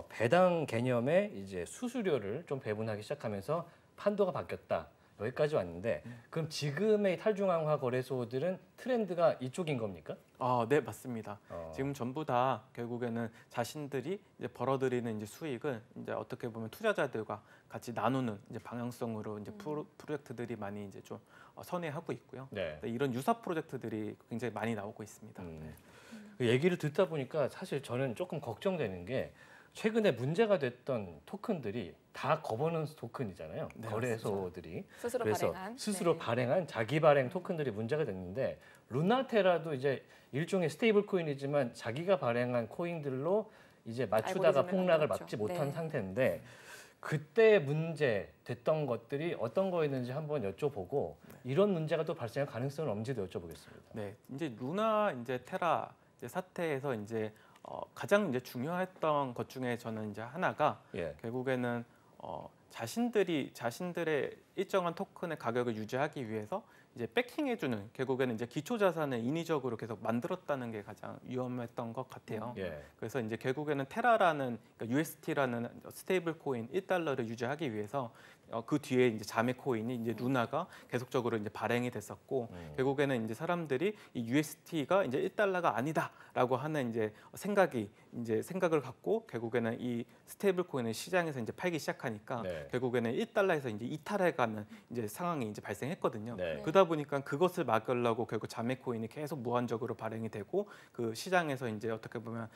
배당 개념의 이제 수수료를 좀 배분하기 시작하면서 판도가 바뀌었다. 여기까지 왔는데 그럼 지금의 탈중앙화 거래소들은 트렌드가 이쪽인 겁니까? 네, 맞습니다. 지금 전부 다 결국에는 자신들이 이제 벌어들이는 이제 수익을 이제 어떻게 보면 투자자들과 같이 나누는 이제 방향성으로 이제 프로젝트들이 많이 이제 좀 선회하고 있고요. 네. 이런 유사 프로젝트들이 굉장히 많이 나오고 있습니다. 그 얘기를 듣다 보니까 사실 저는 조금 걱정되는 게 최근에 문제가 됐던 토큰들이 다 거버넌스 토큰이잖아요. 네, 거래소들이. 스스로 그래서 발행한. 스스로 네. 발행한 자기 발행 토큰들이 문제가 됐는데 루나테라도 이제 일종의 스테이블 코인이지만 자기가 발행한 코인들로 이제 맞추다가 알고리즘을 폭락을 만들었죠. 막지 못한 네. 상태인데 그때 문제 됐던 것들이 어떤 거였는지 한번 여쭤보고 이런 문제가 또 발생할 가능성은 없는지도 여쭤보겠습니다. 네, 이제 루나 이제 테라 이제 사태에서 이제 가장 이제 중요했던 것 중에 저는 이제 하나가 예. 결국에는 자신들의 일정한 토큰의 가격을 유지하기 위해서 이제 백킹해주는 결국에는 이제 기초 자산을 인위적으로 계속 만들었다는 게 가장 위험했던 것 같아요. 예. 그래서 이제 결국에는 테라라는 그러니까 UST라는 스테이블 코인 1달러를 유지하기 위해서 그 뒤에 이제 자매 코인이 이제 루나가 계속적으로 이제 발행이 됐었고 결국에는 이제 사람들이 이 UST가 이제 1달러가 아니다라고 하는 이제 생각을 갖고 결국에는 이 스테이블 코인을 시장에서 이제 팔기 시작하니까 네. 결국에는 1달러에서 이제 이탈해가는 이제 상황이 이제 발생했거든요. 네. 그러다 보니까 그것을 막으려고 결국 자매 코인이 계속 무한적으로 발행이 되고 그 시장에서 이제 어떻게 보면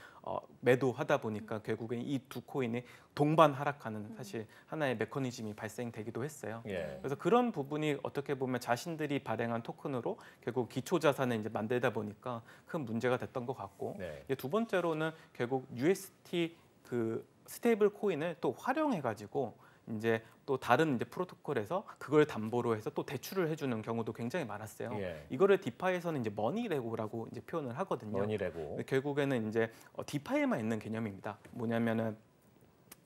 매도하다 보니까 결국엔 이 두 코인이 동반 하락하는 사실 하나의 메커니즘이 발생되기도 했어요. 예. 그래서 그런 부분이 어떻게 보면 자신들이 발행한 토큰으로 결국 기초 자산을 이제 만들다 보니까 큰 문제가 됐던 것 같고 네. 두 번째로는 결국 UST 그 스테이블 코인을 또 활용해 가지고 이제 또 다른 이제 프로토콜에서 그걸 담보로 해서 또 대출을 해주는 경우도 굉장히 많았어요. 예. 이거를 디파이에서는 이제 머니레고라고 이제 표현을 하거든요. 머니레고. 결국에는 이제 디파이에만 있는 개념입니다. 뭐냐면은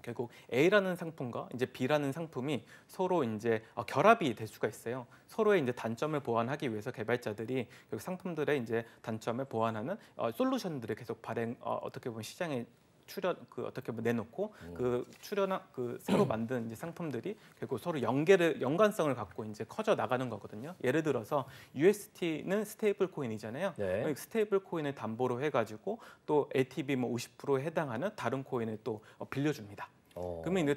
결국 A라는 상품과 이제 B라는 상품이 서로 이제 결합이 될 수가 있어요. 서로의 이제 단점을 보완하기 위해서 개발자들이 결국 상품들의 이제 단점을 보완하는 솔루션들을 계속 어떻게 보면 시장에 어떻게 보면 내놓고 새로 만든 이제 상품들이 결국 서로 연관성을 갖고 이제 커져 나가는 거거든요. 예를 들어서 UST는 스테이블 코인이잖아요. 네. 스테이블 코인을 담보로 해가지고 또 LTV 뭐 50%에 해당하는 다른 코인을 또 빌려줍니다. 그러면 이제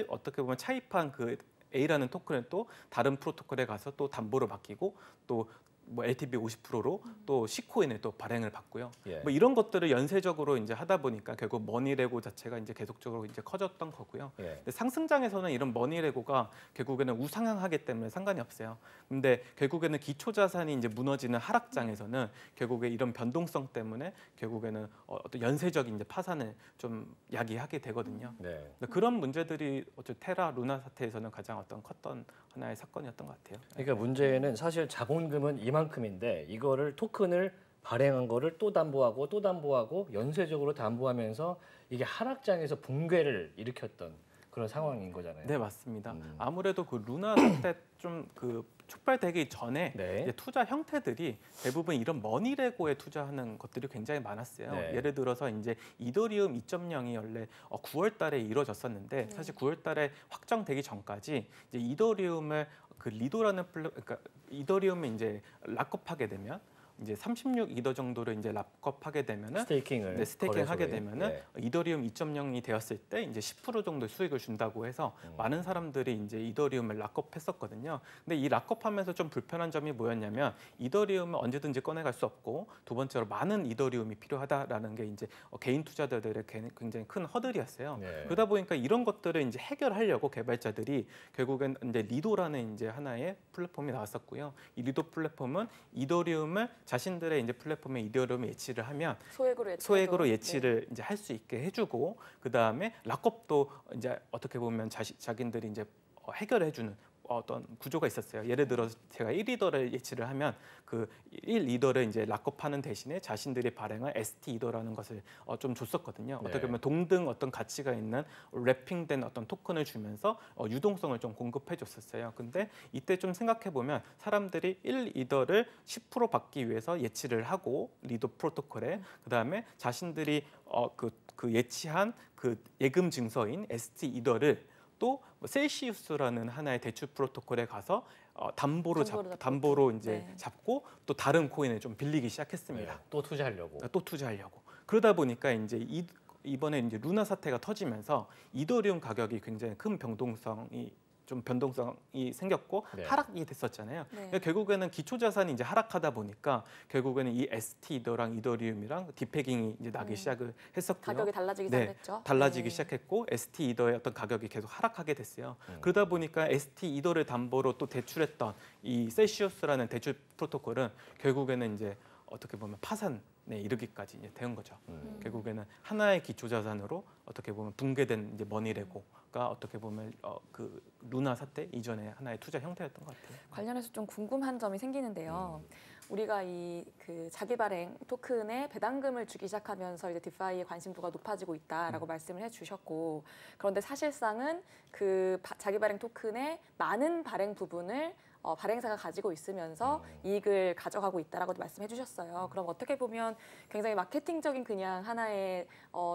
어떻게 보면 차입한 그 A라는 토큰을 또 다른 프로토콜에 가서 또 담보로 맡기고 또 뭐 LTV 50%로 또 C코인을 또 발행을 받고요. 예. 뭐 이런 것들을 연쇄적으로 이제 하다 보니까 결국 머니레고 자체가 이제 계속적으로 이제 커졌던 거고요. 예. 근데 상승장에서는 이런 머니레고가 결국에는 우상향하기 때문에 상관이 없어요. 근데 결국에는 기초 자산이 이제 무너지는 하락장에서는 결국에 이런 변동성 때문에 결국에는 어떤 연쇄적인 이제 파산을 좀 야기하게 되거든요. 네. 그런 문제들이 테라 루나 사태에서는 가장 컸던 하나의 사건이었던 것 같아요. 그러니까 문제는 사실 자본금은 이만큼인데 이거를 토큰을 발행한 거를 또 담보하고 연쇄적으로 담보하면서 이게 하락장에서 붕괴를 일으켰던 그런 상황인 거잖아요. 네, 맞습니다. 아무래도 그 루나 사태 좀 촉발되기 전에 네. 이제 투자 형태들이 대부분 이런 머니레고에 투자하는 것들이 굉장히 많았어요. 네. 예를 들어서 이제 이더리움 2.0이 원래 9월달에 이루어졌었는데 사실 9월달에 확정되기 전까지 이제 이더리움을 그러니까 이더리움을 이제 락업하게 되면 이제 36 이더 정도를 이제 락업하게 되면은 스테이킹하게 되면은 이더리움 2.0이 되었을 때 이제 10% 정도 수익을 준다고 해서 많은 사람들이 이제 이더리움을 락업했었거든요. 근데 이 락업하면서 좀 불편한 점이 뭐였냐면 이더리움을 언제든지 꺼내갈 수 없고 두 번째로 많은 이더리움이 필요하다라는 게 이제 개인 투자자들의 굉장히 큰 허들이었어요. 네. 그러다 보니까 이런 것들을 이제 해결하려고 개발자들이 결국엔 이제 리도라는 이제 하나의 플랫폼이 나왔었고요. 이 리도 플랫폼은 이더리움을 자신들의 이제 플랫폼에 이더리움을 예치를 하면 소액으로 예치를 이제 할 수 있게 해주고 그 다음에 락업도 이제 어떻게 보면 자기들이 이제 해결해주는 어떤 구조가 있었어요. 예를 들어 제가 1이더를 예치를 하면 그 1이더를 이제 락업하는 대신에 자신들이 발행한 ST2더라는 것을 좀 줬었거든요. 네. 어떻게 보면 동등 어떤 가치가 있는 랩핑된 어떤 토큰을 주면서 유동성을 좀 공급해 줬었어요. 근데 이때 좀 생각해 보면 사람들이 1이더를 10% 받기 위해서 예치를 하고 리더 프로토콜에 그다음에 자신들이 그 예치한 그 예금 증서인 ST2더를 또 셀시우스라는 하나의 대출 프로토콜에 가서 담보로 이제 네. 잡고 또 다른 코인을 좀 빌리기 시작했습니다. 네, 또 투자하려고. 그러다 보니까 이제 이번에 이제 루나 사태가 터지면서 이더리움 가격이 굉장히 큰 변동성이 생겼고 네. 하락이 됐었잖아요. 네. 그러니까 결국에는 기초 자산이 이제 하락하다 보니까 결국에는 이 ST2더랑 이더리움이랑 디패깅이 이제 나기 시작을 했었고요. 가격이 달라지기 네, 시작했죠. 달라지기 네. 시작했고 ST2더의 어떤 가격이 계속 하락하게 됐어요. 그러다 보니까 ST2더를 담보로 또 대출했던 이 셀시우스라는 대출 프로토콜은 결국에는 이제 어떻게 보면 파산에 이르기까지 이제 된 거죠. 결국에는 하나의 기초 자산으로 어떻게 보면 붕괴된 이제 머니레고가 어떻게 보면 그 루나 사태 이전에 하나의 투자 형태였던 것 같아요. 관련해서 좀 궁금한 점이 생기는데요. 우리가 이 그 자기 발행 토큰에 배당금을 주기 시작하면서 이제 디파이의 관심도가 높아지고 있다라고 말씀을 해주셨고, 그런데 사실상은 그 자기 발행 토큰의 많은 발행 부분을 발행사가 가지고 있으면서 이익을 가져가고 있다라고도 말씀해 주셨어요. 그럼 어떻게 보면 굉장히 마케팅적인 그냥 하나의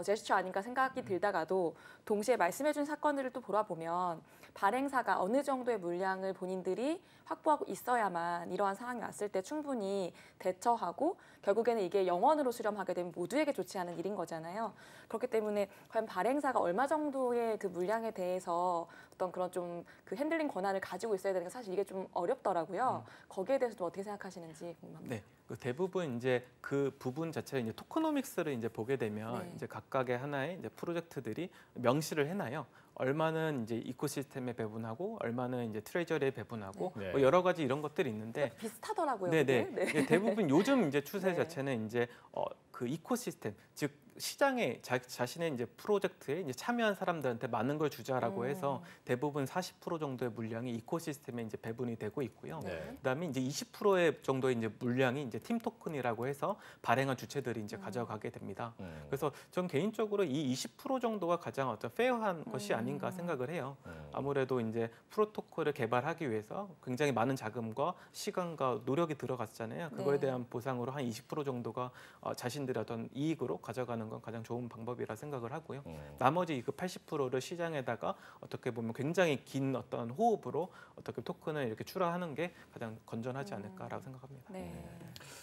제스처 아닌가 생각이 들다가도 동시에 말씀해 준 사건들을 또 돌아보면 발행사가 어느 정도의 물량을 본인들이 확보하고 있어야만 이러한 상황이 왔을 때 충분히 대처하고 결국에는 이게 영원으로 수렴하게 되면 모두에게 좋지 않은 일인 거잖아요. 그렇기 때문에 과연 발행사가 얼마 정도의 그 물량에 대해서 어떤 그런 좀 그 핸들링 권한을 가지고 있어야 되는 게 사실 이게 좀 어렵더라고요. 거기에 대해서도 어떻게 생각하시는지 궁금합니다. 네, 그 대부분 이제 그 부분 자체를 이제 토크노믹스를 이제 보게 되면 네. 이제 각각의 하나의 이제 프로젝트들이 명시를 해놔요. 얼마는 이제 이코시스템에 배분하고 얼마는 이제 트레저리에 배분하고 네. 뭐 여러 가지 이런 것들이 있는데 비슷하더라고요. 네네. 그게? 네. 네, 대부분 요즘 이제 추세 네. 자체는 이제 그 이코시스템 즉 시장에 자신의 이제 프로젝트에 이제 참여한 사람들한테 많은 걸 주자라고 해서 대부분 40% 정도의 물량이 이코시스템에 이제 배분이 되고 있고요. 네. 그다음에 이제 20%의 정도의 이제 물량이 이제 팀 토큰이라고 해서 발행한 주체들이 이제 가져가게 됩니다. 그래서 전 개인적으로 이 20% 정도가 가장 어떤 페어한 것이 아닌가 생각을 해요. 아무래도 이제 프로토콜을 개발하기 위해서 굉장히 많은 자금과 시간과 노력이 들어갔잖아요. 그거에 네. 대한 보상으로 한 20% 정도가 자신들의 어떤 이익으로 가져가는 건 가장 좋은 방법이라 생각을 하고요. 나머지 그 80%를 시장에다가 어떻게 보면 굉장히 긴 어떤 호흡으로 어떻게 토큰을 이렇게 출하하는 게 가장 건전하지 않을까라고 생각합니다. 네.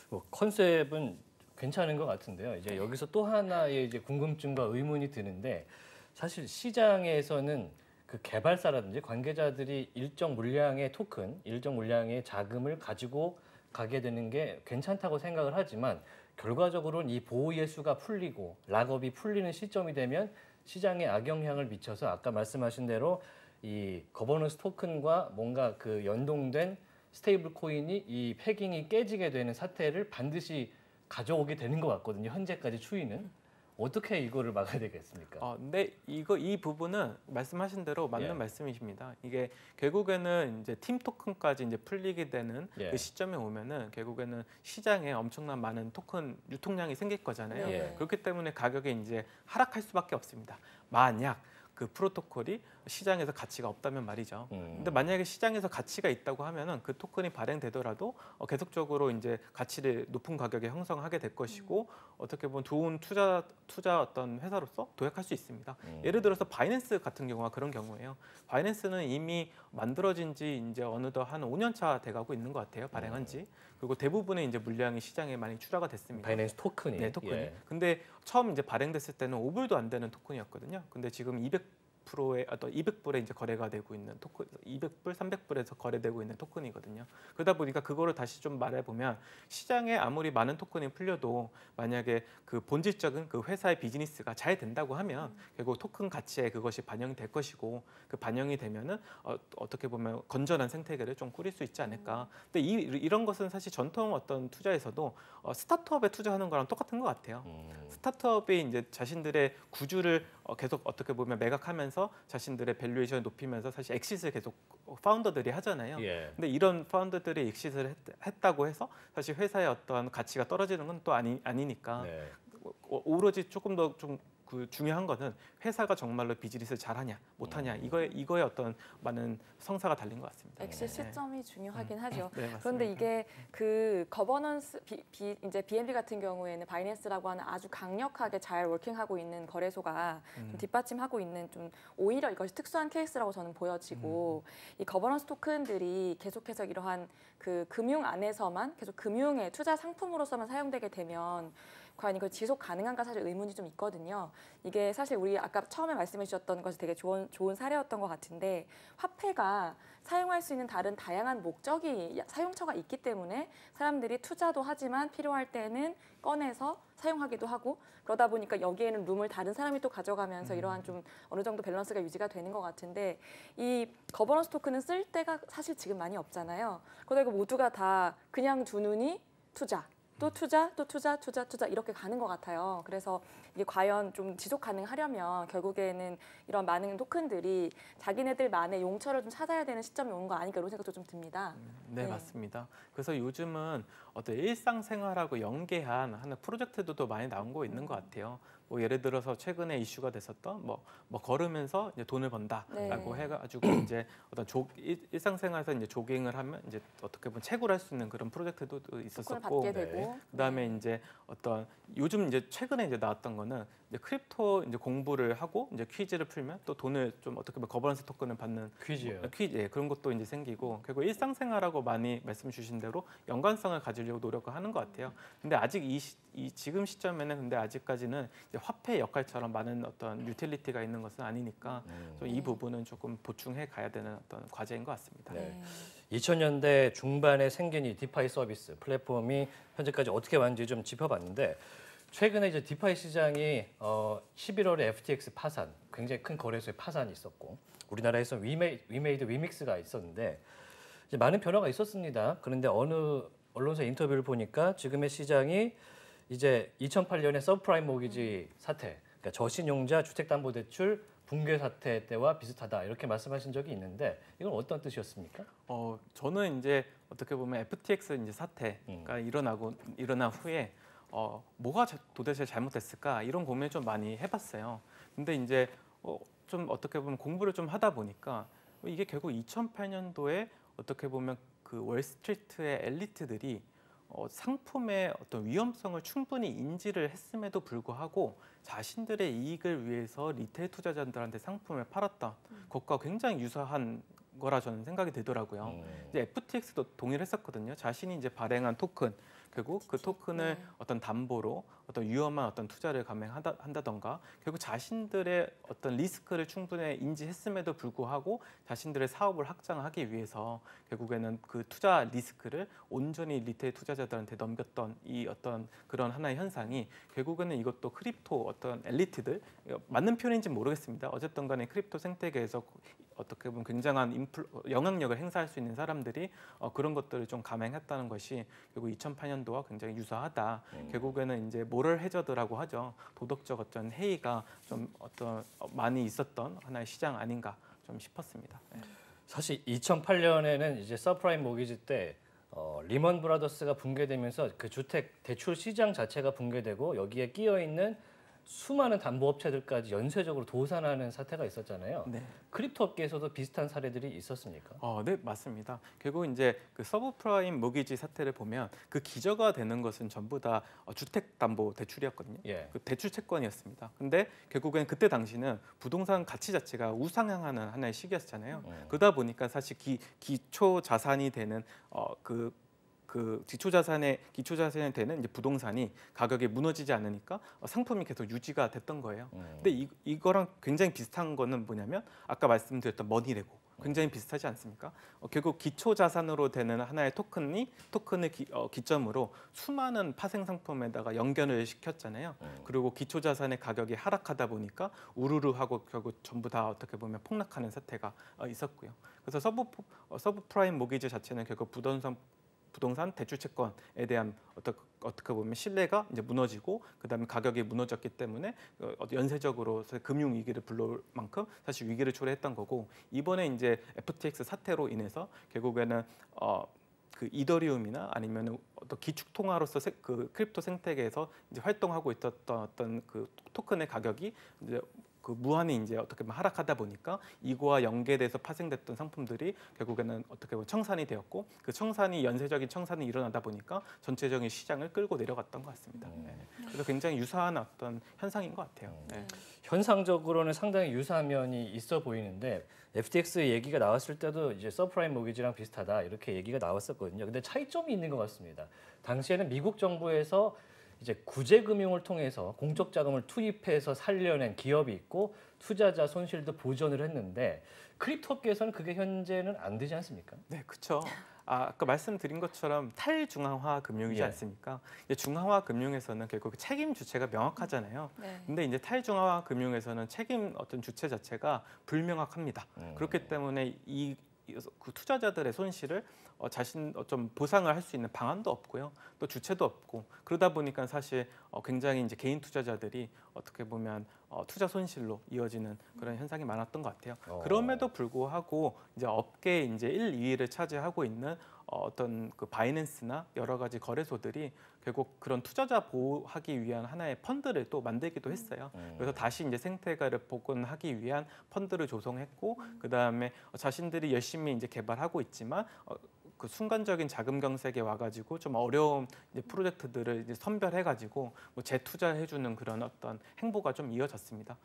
뭐 컨셉은 괜찮은 것 같은데요. 이제 여기서 또 하나의 이제 궁금증과 의문이 드는데 사실 시장에서는 그 개발사라든지 관계자들이 일정 물량의 토큰, 일정 물량의 자금을 가지고 가게 되는 게 괜찮다고 생각을 하지만 결과적으로는 이 보호 예수가 풀리고 락업이 풀리는 시점이 되면 시장에 악영향을 미쳐서 아까 말씀하신 대로 이 거버넌스 토큰과 뭔가 그 연동된 스테이블 코인이 이 패깅이 깨지게 되는 사태를 반드시 가져오게 되는 것 같거든요. 현재까지 추이는. 어떻게 이거를 막아야 되겠습니까? 근데 이 부분은 말씀하신 대로 맞는 예. 말씀이십니다. 이게 결국에는 이제 팀 토큰까지 이제 풀리게 되는 예. 그 시점에 오면은 결국에는 시장에 엄청난 많은 토큰 유통량이 생길 거잖아요. 예. 그렇기 때문에 가격이 이제 하락할 수밖에 없습니다. 만약 그 프로토콜이 시장에서 가치가 없다면 말이죠. 근데 만약에 시장에서 가치가 있다고 하면은 그 토큰이 발행되더라도 계속적으로 이제 가치를 높은 가격에 형성하게 될 것이고 어떻게 보면 좋은 투자 어떤 회사로서 도약할 수 있습니다. 예를 들어서 바이낸스 같은 경우가 그런 경우예요. 바이낸스는 이미 만들어진 지 이제 어느덧 한 5년 차 돼가고 있는 것 같아요. 발행한 지. 그리고 대부분의 이제 물량이 시장에 많이 출하가 됐습니다. 바이낸스 토큰이. 네, 토큰이. 예. 근데 처음 이제 발행됐을 때는 5불도 안 되는 토큰이었거든요. 근데 지금 200%의 어떤 200불에 이제 거래가 되고 있는 토큰, 200불, 300불에서 거래되고 있는 토큰이거든요. 그러다 보니까 그거를 다시 좀 말해보면 시장에 아무리 많은 토큰이 풀려도 만약에 그 본질적인 그 회사의 비즈니스가 잘 된다고 하면 결국 토큰 가치에 그것이 반영이 될 것이고 그 반영이 되면은 어떻게 보면 건전한 생태계를 좀 꾸릴 수 있지 않을까. 근데 이런 것은 사실 전통 어떤 투자에서도 스타트업에 투자하는 거랑 똑같은 것 같아요. 스타트업이 이제 자신들의 구주를 계속 어떻게 보면 매각하면서 하면서 자신들의 밸류에이션을 높이면서 사실 엑시트를 계속 파운더들이 하잖아요. 예. 근데 이런 파운더들이 엑시트를 했다고 해서 사실 회사의 어떤 가치가 떨어지는 건 또 아니니까 네. 오로지 조금 더 좀 그 중요한 거는 회사가 정말로 비즈니스를 잘하냐 못하냐 이거에 어떤 많은 성사가 달린 것 같습니다. 엑시 시점이 중요하긴 하죠. 네, 맞습니다. 그런데 이게 그 거버넌스 이제 BNB 같은 경우에는 바이낸스라고 하는 아주 강력하게 잘 워킹하고 있는 거래소가 좀 뒷받침하고 있는 좀 오히려 이것이 특수한 케이스라고 저는 보여지고 이 거버넌스 토큰들이 계속해서 이러한 그 금융 안에서만 계속 금융의 투자 상품으로서만 사용되게 되면 과연 이거 지속 가능한가 사실 의문이 좀 있거든요. 이게 사실 우리 아까 처음에 말씀해 주셨던 것이 되게 좋은 사례였던 것 같은데 화폐가 사용할 수 있는 다른 다양한 목적이 사용처가 있기 때문에 사람들이 투자도 하지만 필요할 때는 꺼내서 사용하기도 하고 그러다 보니까 여기에는 룸을 다른 사람이 또 가져가면서 이러한 좀 어느 정도 밸런스가 유지가 되는 것 같은데 이 거버넌스 토큰은 쓸 데가 사실 지금 많이 없잖아요. 그러다 이거 모두가 다 그냥 두느니 투자. 또 투자 이렇게 가는 것 같아요. 그래서 이게 과연 좀 지속 가능하려면 결국에는 이런 많은 토큰들이 자기네들만의 용처를 좀 찾아야 되는 시점이 오는 거 아닐까 이런 생각도 좀 듭니다. 네, 맞습니다. 그래서 요즘은 어떤 일상생활하고 연계한 하는 프로젝트도 많이 나오고 있는 것 같아요. 뭐 예를 들어서 최근에 이슈가 됐었던 뭐 걸으면서 이제 돈을 번다라고 해가지고 이제 어떤 일상생활에서 이제 조깅을 하면 이제 어떻게 보면 채굴할 수 있는 그런 프로젝트도 있었었고, 받게 되고. 그다음에 이제 어떤 요즘 이제 최근에 이제 나왔던 거는 이제 크립토 이제 공부를 하고 이제 퀴즈를 풀면 또 돈을 좀 어떻게 보면 거버넌스 토큰을 받는 퀴즈요. 퀴즈 그런 것도 이제 생기고 결국 일상생활하고 많이 말씀 주신 대로 연관성을 가지려고 노력을 하는 것 같아요. 근데 아직 이 지금 시점에는 근데 아직까지는 이제 화폐 역할처럼 많은 어떤 유틸리티가 있는 것은 아니니까 이 부분은 조금 보충해 가야 되는 어떤 과제인 것 같습니다. 네. 2000년대 중반에 생긴 이 디파이 서비스 플랫폼이 현재까지 어떻게 왔는지 좀 짚어봤는데 최근에 이제 디파이 시장이 11월에 FTX 파산, 굉장히 큰 거래소의 파산이 있었고 우리나라에서 위메이드 위믹스가 있었는데 이제 많은 변화가 있었습니다. 그런데 어느 언론사 인터뷰를 보니까 지금의 시장이 이제 2008년의 서브프라임 모기지 사태, 그러니까 저신용자 주택담보대출 붕괴 사태 때와 비슷하다 이렇게 말씀하신 적이 있는데 이건 어떤 뜻이었습니까? 저는 이제 어떻게 보면 FTX 이제 사태가 일어난 후에 뭐가 도대체 잘못됐을까 이런 고민을 좀 많이 해봤어요. 근데 이제 좀 어떻게 보면 공부를 좀 하다 보니까 이게 결국 2008년도에 어떻게 보면 그 월스트리트의 엘리트들이 상품의 어떤 위험성을 충분히 인지를 했음에도 불구하고 자신들의 이익을 위해서 리테일 투자자들한테 상품을 팔았던 것과 굉장히 유사한 거라 저는 생각이 되더라고요. 이제 FTX도 동의를 했었거든요. 자신이 이제 발행한 토큰 결국 그 토큰을 어떤 담보로 어떤 위험한 어떤 투자를 감행한다던가 결국 자신들의 어떤 리스크를 충분히 인지했음에도 불구하고 자신들의 사업을 확장하기 위해서 결국에는 그 투자 리스크를 온전히 리테일 투자자들한테 넘겼던 이 어떤 그런 하나의 현상이 결국에는 이것도 크립토 어떤 엘리트들 맞는 표현인지는 모르겠습니다. 어쨌든 간에 크립토 생태계에서 어떻게 보면 굉장한 영향력을 행사할 수 있는 사람들이 그런 것들을 좀 감행했다는 것이 결국 2008년도와 굉장히 유사하다. 결국에는 이제 모럴 해저드라고 하죠. 도덕적 어떤 해이가 좀 어떤 많이 있었던 하나의 시장 아닌가 좀 싶었습니다. 네. 사실 2008년에는 이제 서프라임 모기지 때 리먼 브라더스가 붕괴되면서 그 주택 대출 시장 자체가 붕괴되고 여기에 끼어 있는 수많은 담보업체들까지 연쇄적으로 도산하는 사태가 있었잖아요. 네. 크립토 업계에서도 비슷한 사례들이 있었습니까? 네, 맞습니다. 결국 이제 그 서브프라임 모기지 사태를 보면 그 기저가 되는 것은 전부 다 주택담보대출이었거든요. 예. 그 대출 채권이었습니다. 근데 결국엔 그때 당시는 부동산 가치 자체가 우상향하는 하나의 시기였잖아요. 그러다 보니까 사실 기초 자산이 되는 그 기초 자산에 되는 이제 부동산이 가격이 무너지지 않으니까 상품이 계속 유지가 됐던 거예요. 근데 이거랑 굉장히 비슷한 거는 뭐냐면 아까 말씀드렸던 머니레고 굉장히 비슷하지 않습니까? 결국 기초 자산으로 되는 하나의 토큰을 기점으로 수많은 파생 상품에다가 연결을 시켰잖아요. 그리고 기초 자산의 가격이 하락하다 보니까 우르르하고 결국 전부 다 어떻게 보면 폭락하는 사태가 있었고요. 그래서 서브프라임 모기지 자체는 결국 부동산 부동산 대출 채권에 대한 어떻게 보면 신뢰가 이제 무너지고 그다음에 가격이 무너졌기 때문에 연쇄적으로 금융 위기를 불러올 만큼 사실 위기를 초래했던 거고 이번에 이제 FTX 사태로 인해서 결국에는 그 이더리움이나 아니면 어떤 기축 통화로서 그 크립토 생태계에서 이제 활동하고 있었던 어떤 그 토큰의 가격이 이제 그 무한히 이제 어떻게 보면 하락하다 보니까 이거와 연계돼서 파생됐던 상품들이 결국에는 어떻게 보면 청산이 되었고 그 청산이 연쇄적인 청산이 일어나다 보니까 전체적인 시장을 끌고 내려갔던 것 같습니다. 네. 그래서 굉장히 유사한 어떤 현상인 것 같아요. 네. 현상적으로는 상당히 유사한 면이 있어 보이는데 FTX 얘기가 나왔을 때도 이제 서프라임 모기지랑 비슷하다 이렇게 얘기가 나왔었거든요. 근데 차이점이 있는 것 같습니다. 당시에는 미국 정부에서 이제 구제금융을 통해서 공적 자금을 투입해서 살려낸 기업이 있고 투자자 손실도 보전을 했는데 크립토계에서는 그게 현재는 안 되지 않습니까? 네, 그렇죠. 아까 말씀드린 것처럼 탈중앙화 금융이지 않습니까? 중앙화 금융에서는 결국 책임 주체가 명확하잖아요. 근데 이제 탈중앙화 금융에서는 책임 어떤 주체 자체가 불명확합니다. 그렇기 때문에 그 투자자들의 손실을 자신 좀 보상을 할 수 있는 방안도 없고요, 또 주체도 없고 그러다 보니까 사실 굉장히 이제 개인 투자자들이 어떻게 보면 투자 손실로 이어지는 그런 현상이 많았던 것 같아요. 그럼에도 불구하고 이제 업계 이제 1, 2위를 차지하고 있는 어떤 그 바이낸스나 여러 가지 거래소들이 결국 그런 투자자 보호하기 위한 하나의 펀드를 또 만들기도 했어요. 그래서 다시 이제 생태계를 복원하기 위한 펀드를 조성했고 그 다음에 자신들이 열심히 이제 개발하고 있지만 그 순간적인 자금 경색에 와가지고 좀 어려운 이제 프로젝트들을 이제 선별해가지고 뭐 재투자해주는 그런 어떤 행보가 좀 이어졌습니다.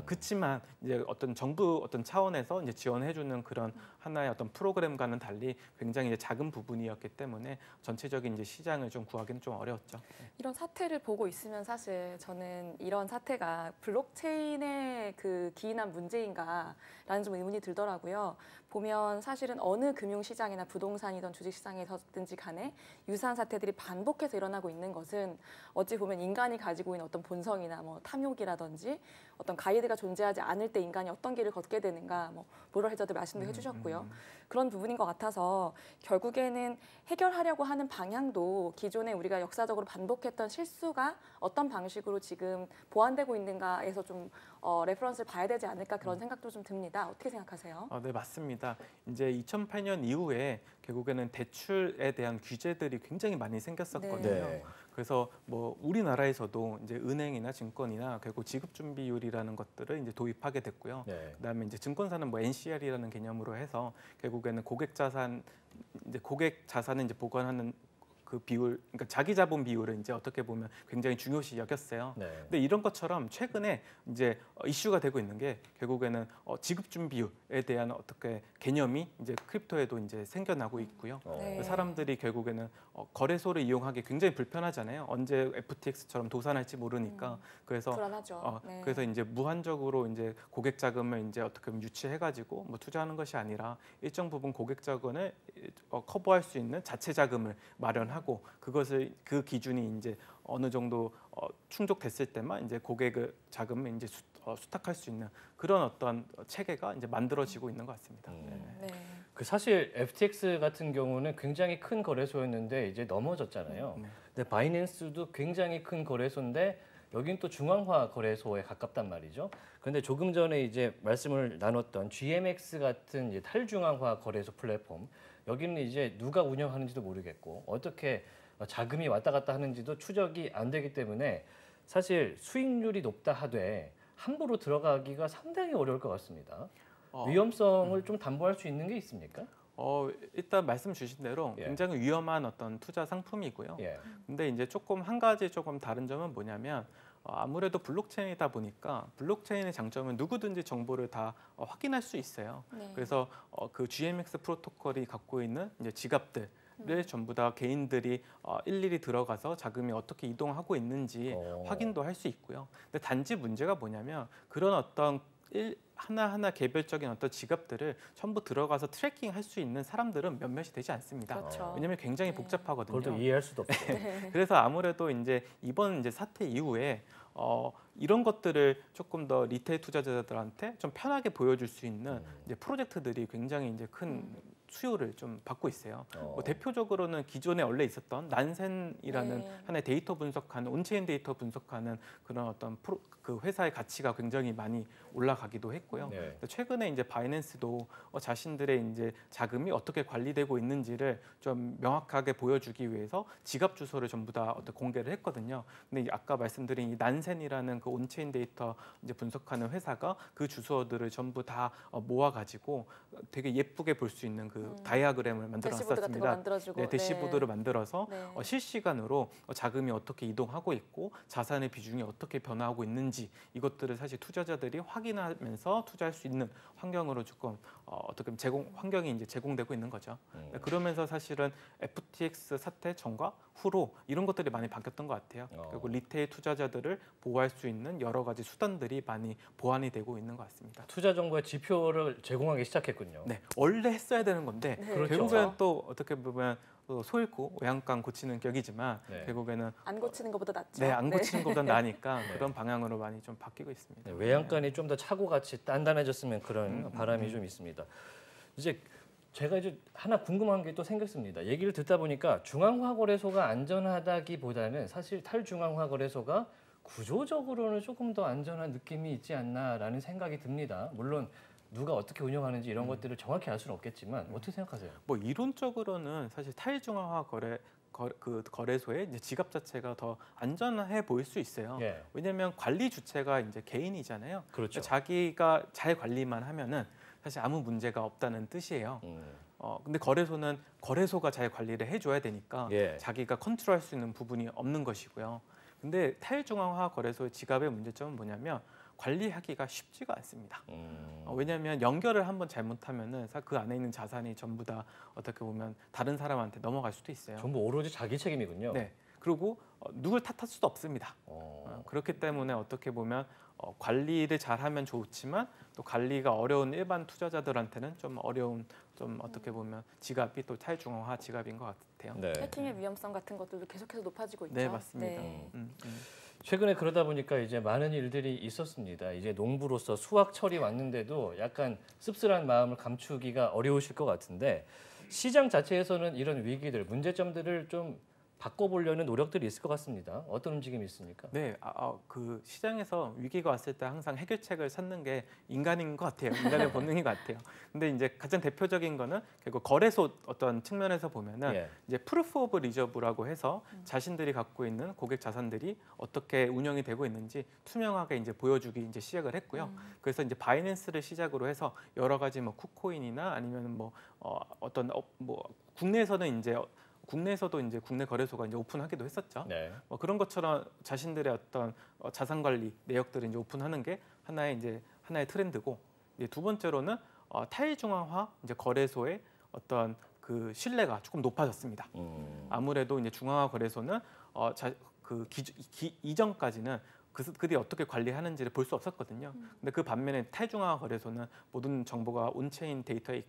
그렇지만 이제 어떤 정부 어떤 차원에서 이제 지원해주는 그런 하나의 어떤 프로그램과는 달리 굉장히 이제 작은 부분이었기 때문에 전체적인 이제 시장을 좀 구하기는 좀 어려웠죠. 이런 사태를 보고 있으면 사실 저는 이런 사태가 블록체인에 그 기인한 문제인가라는 좀 의문이 들더라고요. 보면 사실은 어느 금융시장이나 부동산이든 주식시장에서든지 간에 유사한 사태들이 반복해서 일어나고 있는 것은 어찌 보면 인간이 가지고 있는 어떤 본성이나 뭐 탐욕이라든지 어떤 가이드가 존재하지 않을 때 인간이 어떤 길을 걷게 되는가, 뭐 모럴 해저드 말씀도 해주셨고요. 그런 부분인 것 같아서 결국에는 해결하려고 하는 방향도 기존에 우리가 역사적으로 반복했던 실수가 어떤 방식으로 지금 보완되고 있는가에서 좀 레퍼런스를 봐야 되지 않을까 그런 생각도 좀 듭니다. 어떻게 생각하세요? 네, 맞습니다. 이제 2008년 이후에 결국에는 대출에 대한 규제들이 굉장히 많이 생겼었거든요. 네. 그래서 뭐 우리나라에서도 이제 은행이나 증권이나 결국 지급 준비율이라는 것들을 이제 도입하게 됐고요. 그다음에 이제 증권사는 뭐 NCR이라는 개념으로 해서 결국에는 고객 자산을 이제 보관하는 그 비율, 그러니까 자기 자본 비율을 이제 어떻게 보면 굉장히 중요시 여겼어요. 근데 이런 것처럼 최근에 이제 이슈가 되고 있는 게 결국에는 지급 준비율에 대한 어떻게 개념이 이제 크립토에도 이제 생겨나고 있고요. 사람들이 결국에는 거래소를 이용하기 굉장히 불편하잖아요. 언제 FTX처럼 도산할지 모르니까. 그래서 불안하죠. 그래서 이제 무한적으로 이제 고객 자금을 이제 어떻게 보면 유치해가지고 뭐 투자하는 것이 아니라 일정 부분 고객 자금을 커버할 수 있는 자체 자금을 마련하고 그것을 그 기준이 이제 어느 정도 충족됐을 때만 이제 고객의 자금을 이제 수탁할 수 있는 그런 어떤 체계가 이제 만들어지고 있는 것 같습니다. 그 사실 FTX 같은 경우는 굉장히 큰 거래소였는데 이제 넘어졌잖아요. 근데 바이낸스도 굉장히 큰 거래소인데 여긴 또 중앙화 거래소에 가깝단 말이죠. 그런데 조금 전에 이제 말씀을 나눴던 GMX 같은 이제 탈중앙화 거래소 플랫폼 여기는 이제 누가 운영하는지도 모르겠고 어떻게 자금이 왔다 갔다 하는지도 추적이 안 되기 때문에 사실 수익률이 높다 하되 함부로 들어가기가 상당히 어려울 것 같습니다. 위험성을 좀 담보할 수 있는 게 있습니까? 일단 말씀 주신 대로 굉장히 위험한 어떤 투자 상품이고요. 근데 이제 조금 한 가지 조금 다른 점은 뭐냐면 아무래도 블록체인이다 보니까 블록체인의 장점은 누구든지 정보를 다 확인할 수 있어요. 그래서 그 GMX 프로토콜이 갖고 있는 이제 지갑들 를 전부 다 개인들이 일일이 들어가서 자금이 어떻게 이동하고 있는지 확인도 할 수 있고요. 근데 단지 문제가 뭐냐면 그런 어떤 하나하나 개별적인 어떤 지갑들을 전부 들어가서 트래킹할 수 있는 사람들은 몇몇이 되지 않습니다. 왜냐하면 굉장히 복잡하거든요. 그걸 또 이해할 수도 없죠. 그래서 아무래도 이제 이번 이제 사태 이후에 이런 것들을 조금 더 리테일 투자자들한테 좀 편하게 보여줄 수 있는 이제 프로젝트들이 굉장히 이제 큰 수요를 좀 받고 있어요. 대표적으로는 기존에 원래 있었던 난센이라는 하나의 데이터 분석하는 온체인 데이터 분석하는 그런 어떤 그 회사의 가치가 굉장히 많이 올라가기도 했고요. 최근에 이제 바이낸스도 자신들의 이제 자금이 어떻게 관리되고 있는지를 좀 명확하게 보여주기 위해서 지갑 주소를 전부 다 공개를 했거든요. 근데 아까 말씀드린 이 난센이라는 그 온체인 데이터 이제 분석하는 회사가 그 주소들을 전부 다 모아가지고 되게 예쁘게 볼 수 있는 그 다이아그램을 만들어놨습니다. 대시보드를 만들어서 실시간으로 자금이 어떻게 이동하고 있고 자산의 비중이 어떻게 변화하고 있는지 이것들을 사실 투자자들이 확인하면서 투자할 수 있는 환경으로 조금 어떻게 환경이 이제 제공되고 있는 거죠. 그러면서 사실은 FTX 사태 전과 후로 이런 것들이 많이 바뀌었던 것 같아요. 그리고 리테일 투자자들을 보호할 수 있는 여러 가지 수단들이 많이 보완이 되고 있는 것 같습니다. 투자 정보의 지표를 제공하기 시작했군요. 네, 원래 했어야 되는 건데 결국에는 또 어떻게 보면 소잃고 외양간 고치는 격이지만 결국에는 안 고치는 것보다 낫죠. 안 고치는 것보다 나으니까 그런 방향으로 많이 좀 바뀌고 있습니다. 외양간이 좀 더 차고같이 단단해졌으면 그런 바람이 좀 있습니다. 이제 제가 이제 하나 궁금한 게 또 생겼습니다. 얘기를 듣다 보니까 중앙화거래소가 안전하다기보다는 사실 탈중앙화거래소가 구조적으로는 조금 더 안전한 느낌이 있지 않나라는 생각이 듭니다. 물론 누가 어떻게 운영하는지 이런 것들을 정확히 알 수는 없겠지만 어떻게 생각하세요? 뭐 이론적으로는 사실 탈중앙화 거래소의 이제 지갑 자체가 더 안전해 보일 수 있어요. 왜냐하면 관리 주체가 이제 개인이잖아요. 그렇죠. 그러니까 자기가 잘 관리만 하면은 사실 아무 문제가 없다는 뜻이에요. 근데 거래소는 거래소가 잘 관리를 해줘야 되니까 자기가 컨트롤할 수 있는 부분이 없는 것이고요. 근데 탈중앙화 거래소의 지갑의 문제점은 뭐냐면 관리하기가 쉽지가 않습니다. 왜냐하면 연결을 한번 잘못하면은 그 안에 있는 자산이 전부 다 어떻게 보면 다른 사람한테 넘어갈 수도 있어요. 전부 오로지 자기 책임이군요. 네. 그리고 누굴 탓할 수도 없습니다. 그렇기 때문에 어떻게 보면 관리를 잘하면 좋지만 또 관리가 어려운 일반 투자자들한테는 좀 어려운 좀 어떻게 보면 지갑이 또 탈중앙화 지갑인 것 같아요. 해킹의 위험성 같은 것들도 계속해서 높아지고 있죠. 네, 맞습니다. 최근에 그러다 보니까 이제 많은 일들이 있었습니다. 이제 농부로서 수확철이 왔는데도 약간 씁쓸한 마음을 감추기가 어려우실 것 같은데 시장 자체에서는 이런 위기들, 문제점들을 좀 바꿔보려는 노력들이 있을 것 같습니다. 어떤 움직임이 있습니까? 네, 그 시장에서 위기가 왔을 때 항상 해결책을 찾는 게 인간인 것 같아요. 인간의 본능인 것 같아요. 근데 이제 가장 대표적인 거는 결국 거래소 어떤 측면에서 보면은 이제 프루프 오브 리저브라고 해서 자신들이 갖고 있는 고객 자산들이 어떻게 운영이 되고 있는지 투명하게 이제 보여주기 이제 시작을 했고요. 그래서 이제 바이낸스를 시작으로 해서 여러 가지 뭐 쿠코인이나 아니면 뭐 국내에서도 이제 국내 거래소가 이제 오픈하기도 했었죠. 그런 것처럼 자신들의 어떤 자산 관리 내역들을 이제 오픈하는 게 하나의 트렌드고, 이제 두 번째로는 탈중앙화 이제 거래소의 어떤 그 신뢰가 조금 높아졌습니다. 아무래도 이제 중앙화 거래소는 이전까지는 그들이 어떻게 관리하는지를 볼 수 없었거든요. 근데 그 반면에 탈중앙화 거래소는 모든 정보가 온체인 데이터에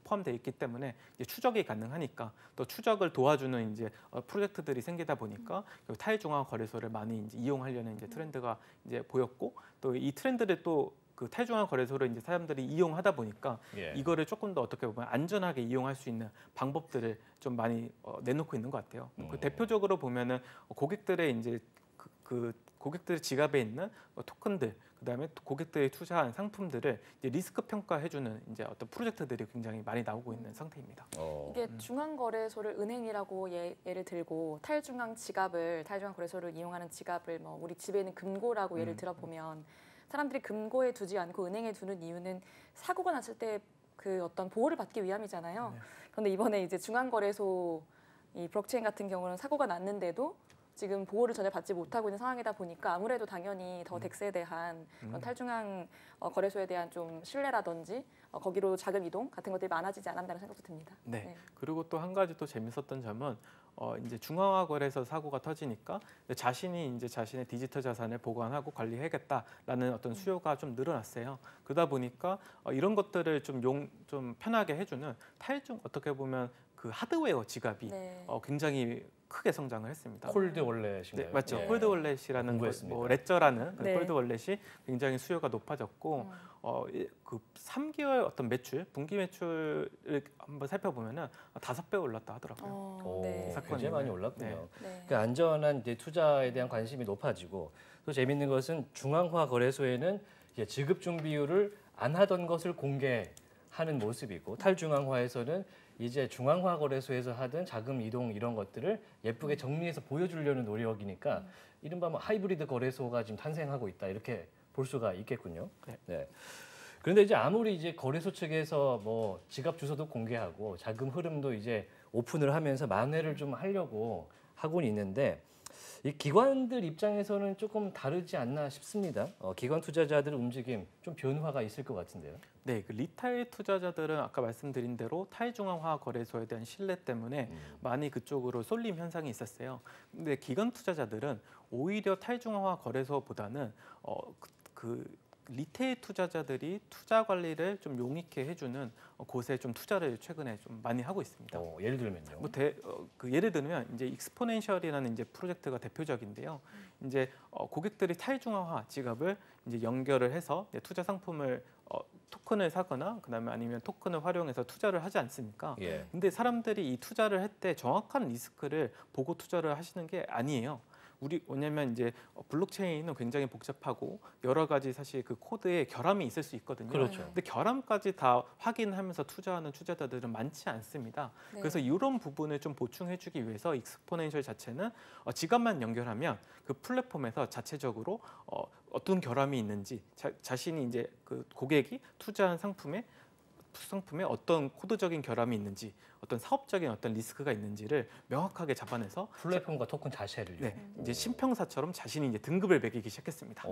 포함되어 있기 때문에 이제 추적이 가능하니까 또 추적을 도와주는 이제 프로젝트들이 생기다 보니까 탈중앙화 거래소를 많이 이제 이용하려는 이제 트렌드가 이제 보였고, 또 이 트렌드를 또 그 탈중앙화 거래소를 이제 사람들이 이용하다 보니까 이거를 조금 더 어떻게 보면 안전하게 이용할 수 있는 방법들을 좀 많이 내놓고 있는 것 같아요. 그 대표적으로 보면은 고객들의 이제 고객들의 지갑에 있는 토큰들, 그다음에 고객들이 투자한 상품들을 이제 리스크 평가해주는 이제 어떤 프로젝트들이 굉장히 많이 나오고 있는 상태입니다. 이게 중앙거래소를 은행이라고 예를 들고 탈중앙 거래소를 이용하는 지갑을 뭐 우리 집에 있는 금고라고 예를 들어보면 사람들이 금고에 두지 않고 은행에 두는 이유는 사고가 났을 때 그 어떤 보호를 받기 위함이잖아요. 그런데 이번에 이제 중앙거래소 이 블록체인 같은 경우는 사고가 났는데도 지금 보호를 전혀 받지 못하고 있는 상황이다 보니까 아무래도 당연히 더 덱스에 대한 그런 탈중앙 거래소에 대한 좀 신뢰라든지 거기로 자금 이동 같은 것들이 많아지지 않았다는 생각도 듭니다. 네. 그리고 또 한 가지 또 재밌었던 점은 이제 중앙화 거래소 사고가 터지니까 자신이 이제 자신의 디지털 자산을 보관하고 관리해야겠다라는 어떤 수요가 좀 늘어났어요. 그러다 보니까 이런 것들을 좀 편하게 해주는 어떻게 보면 그 하드웨어 지갑이 굉장히 크게 성장을 했습니다. 콜드 월렛인가요? 네, 맞죠. 예. 콜드 월렛이라는 레저라는 그 네. 콜드 월렛이 굉장히 수요가 높아졌고 그 3개월 어떤 매출, 분기 매출을 한번 살펴보면은 5배 올랐다 하더라고요. 네. 굉장히 많이 올랐군요. 네. 그 안전한 이제 투자에 대한 관심이 높아지고 또 재밌는 것은 중앙화 거래소에는 이제 지급 준비율을 안 하던 것을 공개하는 모습이고 탈중앙화에서는 이제 중앙화 거래소에서 하던 자금 이동 이런 것들을 예쁘게 정리해서 보여주려는 노력이니까 이른바 뭐 하이브리드 거래소가 지금 탄생하고 있다 이렇게 볼 수가 있겠군요. 네. 그런데 이제 아무리 이제 거래소 측에서 뭐 지갑 주소도 공개하고 자금 흐름도 이제 오픈을 하면서 만회를 좀 하려고 하고는 있는데 이 기관들 입장에서는 조금 다르지 않나 싶습니다. 기관 투자자들의 움직임 좀 변화가 있을 것 같은데요. 네, 그 리테일 투자자들은 아까 말씀드린 대로 탈중앙화 거래소에 대한 신뢰 때문에 많이 그쪽으로 쏠림 현상이 있었어요. 근데 기관 투자자들은 오히려 탈중앙화 거래소보다는 리테일 투자자들이 투자 관리를 좀 용이하게 해주는 곳에 좀 투자를 최근에 좀 많이 하고 있습니다. 예를 들면요. 예를 들면 이제 익스포넨셜이라는 이제 프로젝트가 대표적인데요. 이제 고객들이 탈중앙화 지갑을 이제 연결을 해서 이제 투자 상품을 토큰을 사거나 그다음에 아니면 토큰을 활용해서 투자를 하지 않습니까? 예. 근데 사람들이 이 투자를 할 때 정확한 리스크를 보고 투자를 하시는 게 아니에요. 왜냐면 이제 블록체인은 굉장히 복잡하고 여러 가지 사실 그 코드에 결함이 있을 수 있거든요. 그렇죠. 근데 결함까지 다 확인하면서 투자하는 투자자들은 많지 않습니다. 네. 그래서 이런 부분을 좀 보충해주기 위해서 익스포넨셜 자체는 지갑만 연결하면 그 플랫폼에서 자체적으로 어떤 결함이 있는지 자신이 이제 그 고객이 투자한 상품에 어떤 코드적인 결함이 있는지 어떤 사업적인 어떤 리스크가 있는지를 명확하게 잡아내서 플랫폼과 토큰 자체를요. 네, 이제 신평사처럼 자신이 이제 등급을 매기기 시작했습니다.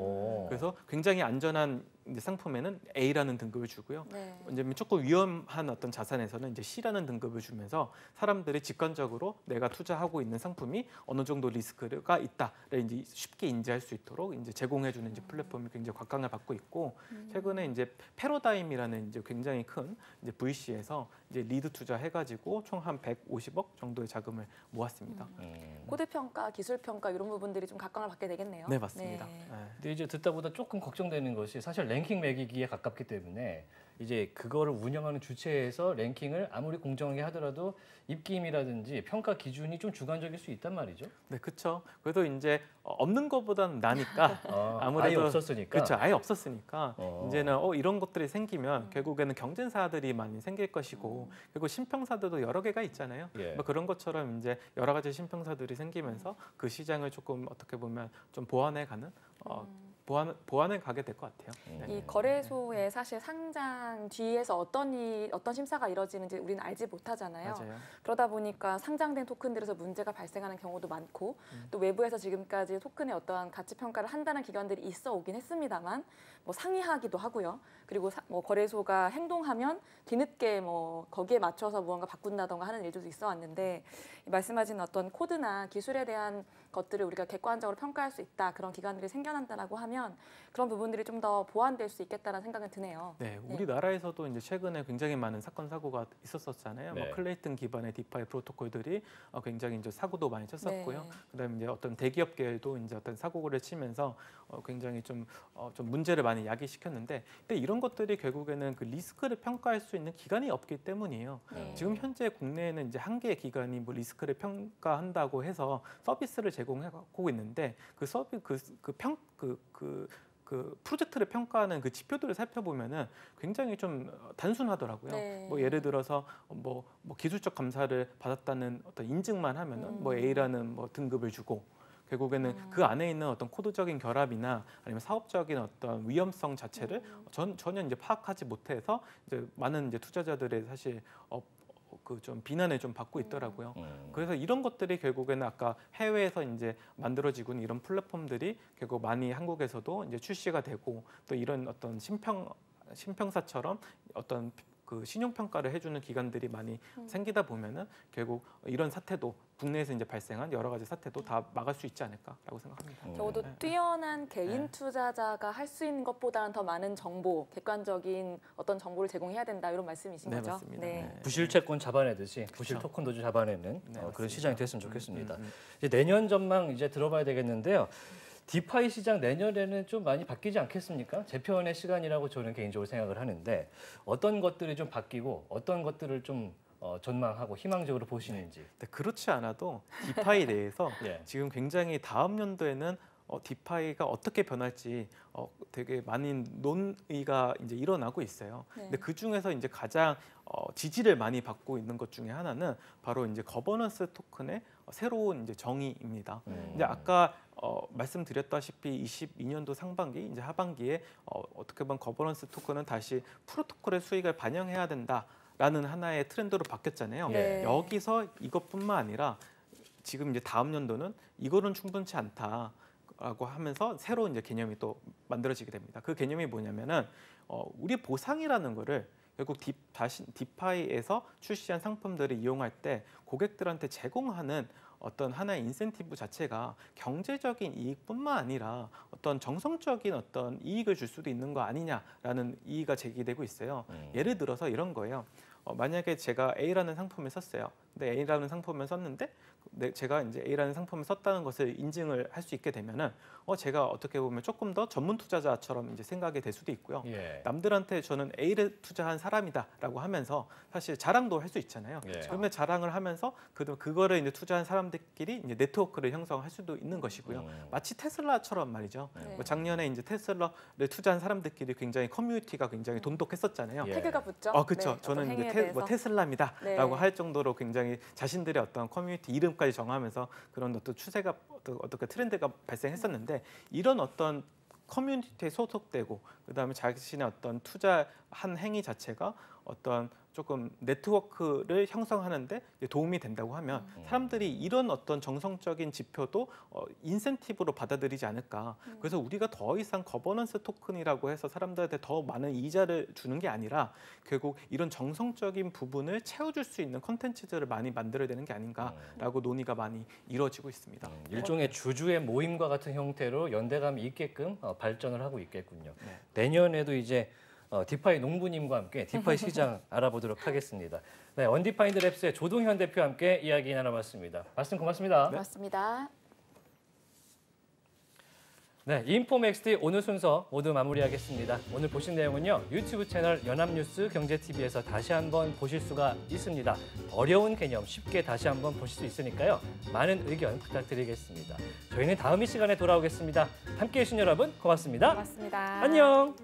그래서 굉장히 안전한 이제 상품에는 A라는 등급을 주고요. 네. 이제 조금 위험한 어떤 자산에서는 이제 C라는 등급을 주면서 사람들이 직관적으로 내가 투자하고 있는 상품이 어느 정도 리스크가 있다를 이제 쉽게 인지할 수 있도록 이제 제공해주는 이제 플랫폼이 굉장히 곽강을 받고 있고 최근에 이제 패러다임이라는 이제 굉장히 큰 이제 VC에서 이제 리드 투자 해가지고 총 한 150억 정도의 자금을 모았습니다. 코드 평가, 기술 평가 이런 부분들이 좀 각광을 받게 되겠네요. 네, 맞습니다. 네. 근데 이제 듣다 보다 조금 걱정되는 것이 사실 랭킹 매기기에 가깝기 때문에 이제 그거를 운영하는 주체에서 랭킹을 아무리 공정하게 하더라도 입김이라든지 평가 기준이 좀 주관적일 수 있단 말이죠. 네, 그렇죠. 그래도 이제 없는 것보다는 나니까 아무래도 아예 없었으니까. 그렇죠. 아예 없었으니까 이제는 이런 것들이 생기면 음. 결국에는 경쟁사들이 많이 생길 것이고 그리고 신평사들도 여러 개가 있잖아요. 예. 뭐 그런 것처럼 이제 여러 가지 신평사들이 생기면서 그 시장을 조금 어떻게 보면 좀 보완해가는 보완을 가게 될 것 같아요. 네. 이 거래소의 사실 상장 뒤에서 어떤 심사가 이뤄지는지 우리는 알지 못하잖아요. 맞아요. 그러다 보니까 상장된 토큰들에서 문제가 발생하는 경우도 많고 또 외부에서 지금까지 토큰의 어떠한 가치 평가를 한다는 기관들이 있어 오긴 했습니다만 뭐 상이하기도 하고요. 그리고 뭐 거래소가 행동하면 뒤늦게 뭐 거기에 맞춰서 무언가 바꾼다던가 하는 일들도 있어 왔는데 말씀하신 어떤 코드나 기술에 대한 것들을 우리가 객관적으로 평가할 수 있다. 그런 기관들이 생겨난다라고 하면 그런 부분들이 좀 더 보완될 수 있겠다는 생각은 드네요. 네, 우리나라에서도 이제 최근에 굉장히 많은 사건 사고가 있었었잖아요. 네. 뭐 클레이튼 기반의 디파이 프로토콜들이 굉장히 이제 사고도 많이 쳤었고요. 네. 그다음에 이제 어떤 대기업계도 이제 어떤 사고를 치면서 굉장히 좀 문제를 많이 야기시켰는데, 근데 이런 것들이 결국에는 그 리스크를 평가할 수 있는 기관이 없기 때문이에요. 네. 지금 현재 국내에는 이제 한 개의 기관이 뭐 리스크를 평가한다고 해서 서비스를 제공하고 있는데 그 프로젝트를 평가하는 그 지표들을 살펴보면은 굉장히 좀 단순하더라고요. 네. 뭐 예를 들어서 뭐 기술적 감사를 받았다는 어떤 인증만 하면은 뭐 A라는 뭐 등급을 주고 결국에는 그 안에 있는 어떤 코드적인 결함이나 아니면 사업적인 어떤 위험성 자체를 전혀 이제 파악하지 못해서 이제 많은 이제 투자자들의 사실 그 좀 비난을 좀 받고 있더라고요. 그래서 이런 것들이 결국에는 아까 해외에서 이제 만들어지고 있는 이런 플랫폼들이 결국 많이 한국에서도 이제 출시가 되고 또 이런 어떤 신평사처럼 어떤 그 신용 평가를 해주는 기관들이 많이 생기다 보면은 결국 이런 사태도 국내에서 이제 발생한 여러 가지 사태도 다 막을 수 있지 않을까라고 생각합니다. 적어도 뛰어난 개인 투자자가 할 수 있는 것보다는 더 많은 정보, 객관적인 어떤 정보를 제공해야 된다 이런 말씀이신 거죠? 맞습니다. 네. 부실 채권 잡아내듯이 부실 토큰도 잡아내는 그런 맞습니다. 시장이 됐으면 좋겠습니다. 이제 내년 전망 이제 들어봐야 되겠는데요. 디파이 시장 내년에는 좀 많이 바뀌지 않겠습니까? 재편의 시간이라고 저는 개인적으로 생각을 하는데 어떤 것들이 좀 바뀌고 어떤 것들을 좀 전망하고 희망적으로 보시는지. 네, 그렇지 않아도 디파이 내에서 예. 지금 굉장히 다음 연도에는 디파이가 어떻게 변할지 되게 많은 논의가 이제 일어나고 있어요. 네. 근데 그 중에서 이제 가장 지지를 많이 받고 있는 것 중에 하나는 바로 이제 거버넌스 토큰의 새로운 이제 정의입니다. 이제 아까 말씀드렸다시피 22년도 상반기, 이제 하반기에 어떻게 보면 거버넌스 토큰은 다시 프로토콜의 수익을 반영해야 된다라는 하나의 트렌드로 바뀌었잖아요. 네. 여기서 이것뿐만 아니라 지금 이제 다음 연도는 이거는 충분치 않다라고 하면서 새로운 이제 개념이 또 만들어지게 됩니다. 그 개념이 뭐냐면은 우리 보상이라는 거를 결국 디파이에서 출시한 상품들을 이용할 때 고객들한테 제공하는 어떤 하나의 인센티브 자체가 경제적인 이익뿐만 아니라 어떤 정성적인 어떤 이익을 줄 수도 있는 거 아니냐라는 이의가 제기되고 있어요. 예를 들어서 이런 거예요. 만약에 제가 A라는 상품을 썼어요. 근데 A라는 상품을 썼는데 제가 이제 A라는 상품을 썼다는 것을 인증을 할 수 있게 되면은 제가 어떻게 보면 조금 더 전문 투자자처럼 이제 생각이 될 수도 있고요. 예. 남들한테 저는 A를 투자한 사람이다라고 하면서 사실 자랑도 할 수 있잖아요. 예. 그러면 자랑을 하면서 그거를 이제 투자한 사람들끼리 이제 네트워크를 형성할 수도 있는 것이고요. 마치 테슬라처럼 말이죠. 네. 뭐 작년에 이제 테슬라를 투자한 사람들끼리 굉장히 커뮤니티가 굉장히 돈독했었잖아요. 예. 태그가 붙죠? 그렇죠. 네, 저는 어떤 행위에 이제 대해서. 테슬라입니다라고 네. 할 정도로 굉장히 자신들의 어떤 커뮤니티 이름까지 정하면서 그런 어떤 추세가 어떻게 트렌드가 발생했었는데 이런 어떤 커뮤니티에 소속되고 그다음에 자신의 어떤 투자한 행위 자체가 어떤 조금 네트워크를 형성하는데 도움이 된다고 하면 사람들이 이런 어떤 정성적인 지표도 인센티브로 받아들이지 않을까. 그래서 우리가 더 이상 거버넌스 토큰이라고 해서 사람들한테 더 많은 이자를 주는 게 아니라 결국 이런 정성적인 부분을 채워줄 수 있는 콘텐츠들을 많이 만들어야 되는 게 아닌가라고 논의가 많이 이루어지고 있습니다. 일종의 주주의 모임과 같은 형태로 연대감이 있게끔 발전을 하고 있겠군요. 네. 내년에도 이제 디파이 농부님과 함께 디파이 시장 알아보도록 하겠습니다. 네, 언디파인드 랩스의 조동현 대표와 함께 이야기 나눠봤습니다. 말씀 고맙습니다. 고맙습니다. 네, 인포맥스티 오늘 순서 모두 마무리하겠습니다. 오늘 보신 내용은요, 유튜브 채널 연합뉴스 경제TV에서 다시 한번 보실 수가 있습니다. 어려운 개념 쉽게 다시 한번 보실 수 있으니까요. 많은 의견 부탁드리겠습니다. 저희는 다음 이 시간에 돌아오겠습니다. 함께해 주신 여러분 고맙습니다. 고맙습니다. 안녕.